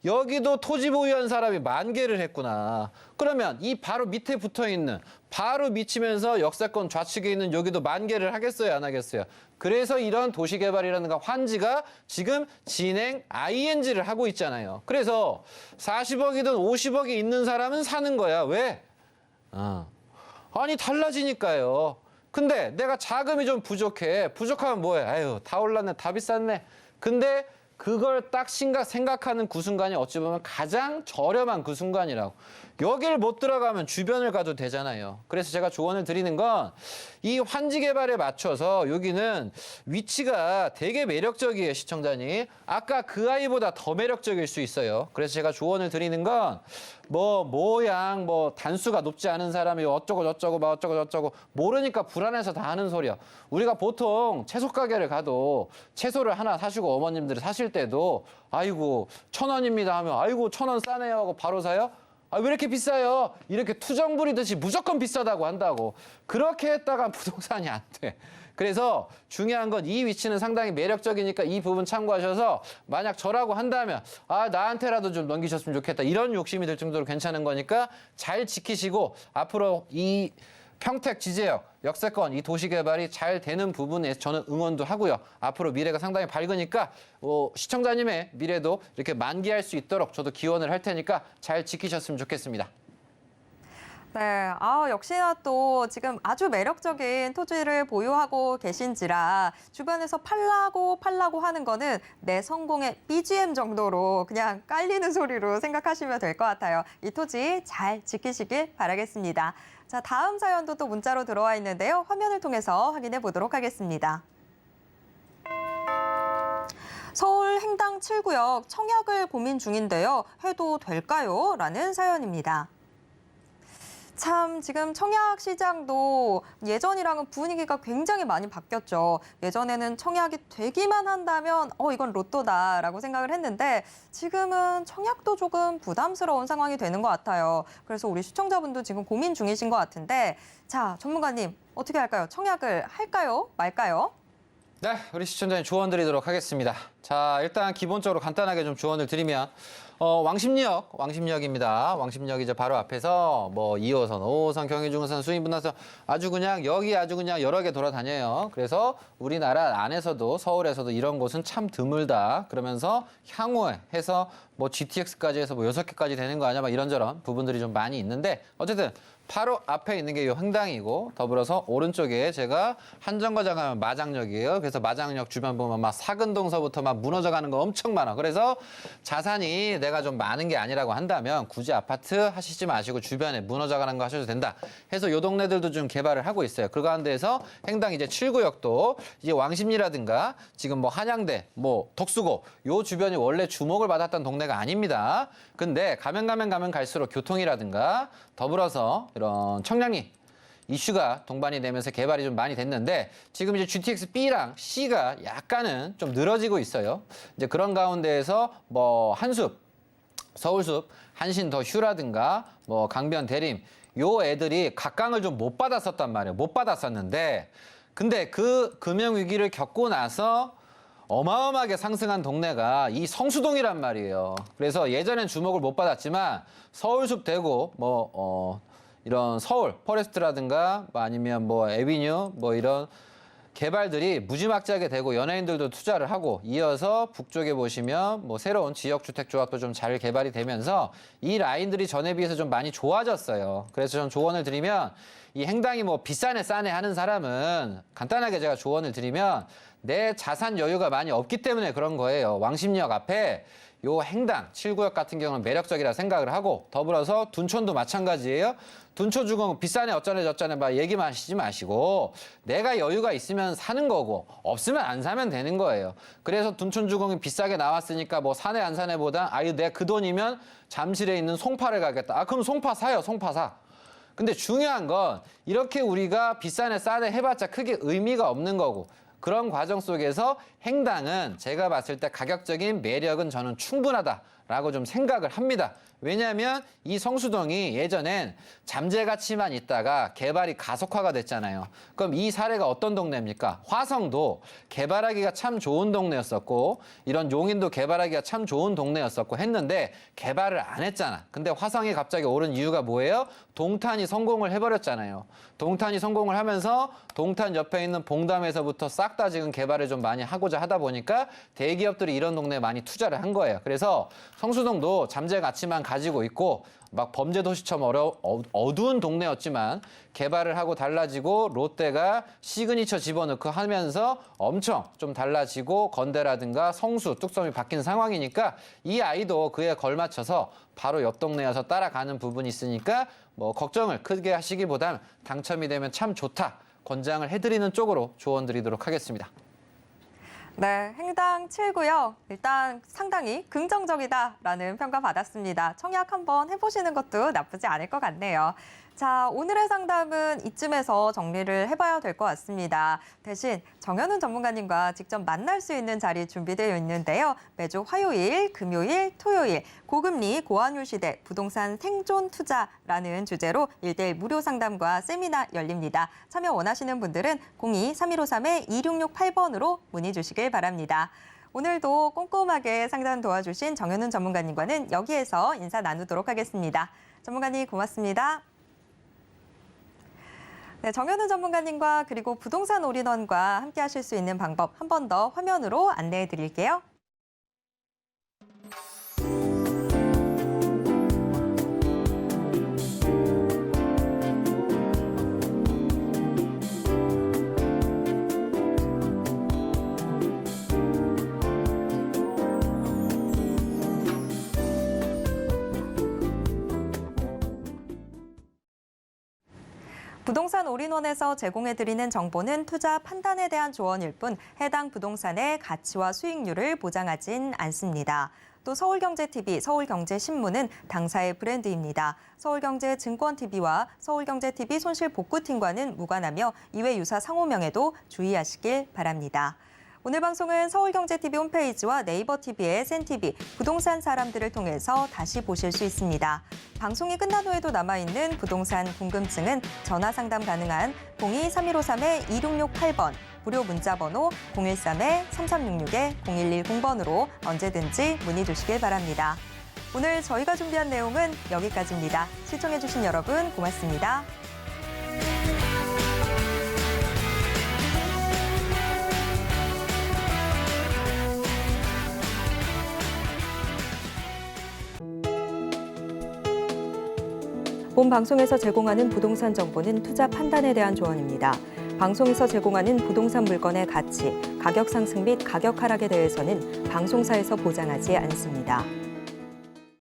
여기도 토지 보유한 사람이 만개를 했구나. 그러면 이 바로 밑에 붙어있는 바로 미치면서 역세권 좌측에 있는 여기도 만개를 하겠어요, 안 하겠어요? 그래서 이런 도시개발이라든가 환지가 지금 진행 ING를 하고 있잖아요. 그래서 40억이든 50억이 있는 사람은 사는 거야. 왜? 아니 달라지니까요. 근데 내가 자금이 좀 부족해. 부족하면 뭐해? 아유 다 올랐네, 다 비쌌네. 근데 그걸 딱 생각하는 그 순간이 어찌 보면 가장 저렴한 그 순간이라고. 여길 못 들어가면 주변을 가도 되잖아요. 그래서 제가 조언을 드리는 건 이 환지 개발에 맞춰서 여기는 위치가 되게 매력적이에요, 시청자님. 아까 그 아이보다 더 매력적일 수 있어요. 그래서 제가 조언을 드리는 건 모양 단수가 높지 않은 사람이 어쩌고 저쩌고 모르니까 불안해서 다 하는 소리야. 우리가 보통 채소 가게를 가도 채소를 하나 사시고 어머님들이 사실 때도 아이고 1,000원입니다 하면 아이고 1,000원 싸네요 하고 바로 사요. 왜 이렇게 비싸요? 이렇게 투정 부리듯이 무조건 비싸다고 한다고. 그렇게 했다가 부동산이 안 돼. 그래서 중요한 건 이 위치는 상당히 매력적이니까 이 부분 참고하셔서 만약 저라고 한다면 나한테라도 좀 넘기셨으면 좋겠다. 이런 욕심이 들 정도로 괜찮은 거니까 잘 지키시고 앞으로 이 평택 지제역, 역세권, 이 도시개발이 잘 되는 부분에 저는 응원도 하고요. 앞으로 미래가 상당히 밝으니까 시청자님의 미래도 이렇게 만개할 수 있도록 저도 기원을 할 테니까 잘 지키셨으면 좋겠습니다. 네, 역시나 또 지금 아주 매력적인 토지를 보유하고 계신지라 주변에서 팔라고 하는 거는 내 성공의 BGM 정도로 그냥 깔리는 소리로 생각하시면 될 것 같아요. 이 토지 잘 지키시길 바라겠습니다. 자, 다음 사연도 또 문자로 들어와 있는데요. 화면을 통해서 확인해 보도록 하겠습니다. 서울 행당 7구역 청약을 고민 중인데요. 해도 될까요? 라는 사연입니다. 참 지금 청약 시장도 예전이랑은 분위기가 굉장히 많이 바뀌었죠. 예전에는 청약이 되기만 한다면 이건 로또다라고 생각을 했는데 지금은 청약도 조금 부담스러운 상황이 되는 것 같아요. 그래서 우리 시청자분도 지금 고민 중이신 것 같은데 자, 전문가님 어떻게 할까요? 청약을 할까요? 말까요? 네, 우리 시청자님 조언 드리도록 하겠습니다. 자, 일단 기본적으로 간단하게 좀 조언을 드리면 왕십리역입니다. 왕십리역 이제 바로 앞에서 뭐 2호선, 5호선, 경의중호선, 수인분당선 아주 그냥 여러 개 돌아다녀요. 그래서 우리나라 안에서도 서울에서도 이런 곳은 참 드물다. 그러면서 향후에 해서 뭐 GTX까지 해서 뭐 6개까지 되는 거 아니야? 막 이런저런 부분들이 좀 많이 있는데 어쨌든 바로 앞에 있는 게 이 횡당이고 더불어서 오른쪽에 제가 한정거장 가면 마장역이에요. 그래서 마장역 주변 보면 막 사근동서부터 막 무너져가는 거 엄청 많아. 그래서 자산이 내가 좀 많은 게 아니라고 한다면 굳이 아파트 하시지 마시고 주변에 무너져가는 거 하셔도 된다. 해서 요 동네들도 좀 개발을 하고 있어요. 그 가운데에서 횡당 이제 7구역도 이제 왕십리라든가 지금 뭐 한양대, 뭐 덕수고 요 주변이 원래 주목을 받았던 동네가 아닙니다. 근데 가면 갈수록 교통이라든가 더불어서 이런 청량리 이슈가 동반이 되면서 개발이 좀 많이 됐는데 지금 이제 GTX B랑 C가 약간은 좀 늘어지고 있어요. 이제 그런 가운데에서 뭐 한숲, 서울숲, 한신 더 휴라든가 뭐 강변 대림 요 애들이 각광을 좀 못 받았었단 말이에요. 못 받았었는데 근데 그 금융 위기를 겪고 나서 어마어마하게 상승한 동네가 이 성수동이란 말이에요. 그래서 예전엔 주목을 못 받았지만 서울숲 되고 이런 서울 포레스트라든가 아니면 뭐 에비뉴 뭐 이런 개발들이 무지막지하게 되고 연예인들도 투자를 하고 이어서 북쪽에 보시면 뭐 새로운 지역주택조합도 좀 잘 개발이 되면서 이 라인들이 전에 비해서 좀 많이 좋아졌어요. 그래서 전 조언을 드리면 이 행당이 뭐 비싸네 싸네 하는 사람은 간단하게 제가 조언을 드리면 내 자산 여유가 많이 없기 때문에 그런 거예요. 왕십리역 앞에 요 행당 7구역 같은 경우는 매력적이라 생각을 하고 더불어서 둔촌도 마찬가지예요. 둔촌 주공 비싸네 어쩌네 저쩌네 막 얘기만 하시지 마시고 내가 여유가 있으면 사는 거고 없으면 안 사면 되는 거예요. 그래서 둔촌 주공이 비싸게 나왔으니까 뭐 사네 안 사네보다 내가 그 돈이면 잠실에 있는 송파를 가겠다. 그럼 송파 사요. 송파 사. 근데 중요한 건 이렇게 우리가 비싸네 싸네 해봤자 크게 의미가 없는 거고 그런 과정 속에서 행당은 제가 봤을 때 가격적인 매력은 저는 충분하다라고 좀 생각을 합니다. 왜냐하면 이 성수동이 예전엔 잠재 가치만 있다가 개발이 가속화가 됐잖아요. 그럼 이 사례가 어떤 동네입니까? 화성도 개발하기가 참 좋은 동네였었고 이런 용인도 개발하기가 참 좋은 동네였었고 했는데 개발을 안 했잖아. 근데 화성이 갑자기 오른 이유가 뭐예요? 동탄이 성공을 해버렸잖아요. 동탄이 성공을 하면서 동탄 옆에 있는 봉담에서부터 싹 다 지금 개발을 좀 많이 하고자 하다 보니까 대기업들이 이런 동네에 많이 투자를 한 거예요. 그래서 성수동도 잠재 가치만 가지고 있고 막 범죄 도시처럼 어두운 동네였지만 개발을 하고 달라지고 롯데가 시그니처 집어넣고 하면서 엄청 좀 달라지고 건대라든가 성수, 뚝섬이 바뀐 상황이니까 이 아이도 그에 걸맞춰서 바로 옆 동네여서 따라가는 부분이 있으니까 뭐 걱정을 크게 하시기보단 당첨이 되면 참 좋다. 권장을 해드리는 쪽으로 조언 드리도록 하겠습니다. 네, 행당 7구역 일단 상당히 긍정적이다라는 평가 받았습니다. 청약 한번 해보시는 것도 나쁘지 않을 것 같네요. 자, 오늘의 상담은 이쯤에서 정리를 해봐야 될 것 같습니다. 대신 정현훈 전문가님과 직접 만날 수 있는 자리 준비되어 있는데요. 매주 화요일, 금요일, 토요일 고금리 고환율 시대 부동산 생존 투자라는 주제로 1대1 무료 상담과 세미나 열립니다. 참여 원하시는 분들은 02-3153-2668번으로 문의 주시길 바랍니다. 오늘도 꼼꼼하게 상담 도와주신 정현훈 전문가님과는 여기에서 인사 나누도록 하겠습니다. 전문가님 고맙습니다. 네, 정현훈 전문가님과 그리고 부동산 올인원과 함께 하실 수 있는 방법 한 번 더 화면으로 안내해 드릴게요. 부동산 올인원에서 제공해드리는 정보는 투자 판단에 대한 조언일 뿐 해당 부동산의 가치와 수익률을 보장하진 않습니다. 또 서울경제TV, 서울경제신문은 당사의 브랜드입니다. 서울경제증권TV와 서울경제TV 손실복구팀과는 무관하며 이외 유사 상호명에도 주의하시길 바랍니다. 오늘 방송은 서울경제TV 홈페이지와 네이버TV의 센TV, 부동산 사람들을 통해서 다시 보실 수 있습니다. 방송이 끝난 후에도 남아있는 부동산 궁금증은 전화 상담 가능한 02-3153-2668번, 무료 문자번호 013-3366-0110번으로 언제든지 문의 주시길 바랍니다. 오늘 저희가 준비한 내용은 여기까지입니다. 시청해주신 여러분 고맙습니다. 본 방송에서 제공하는 부동산 정보는 투자 판단에 대한 조언입니다. 방송에서 제공하는 부동산 물건의 가치, 가격 상승 및 가격 하락에 대해서는 방송사에서 보장하지 않습니다.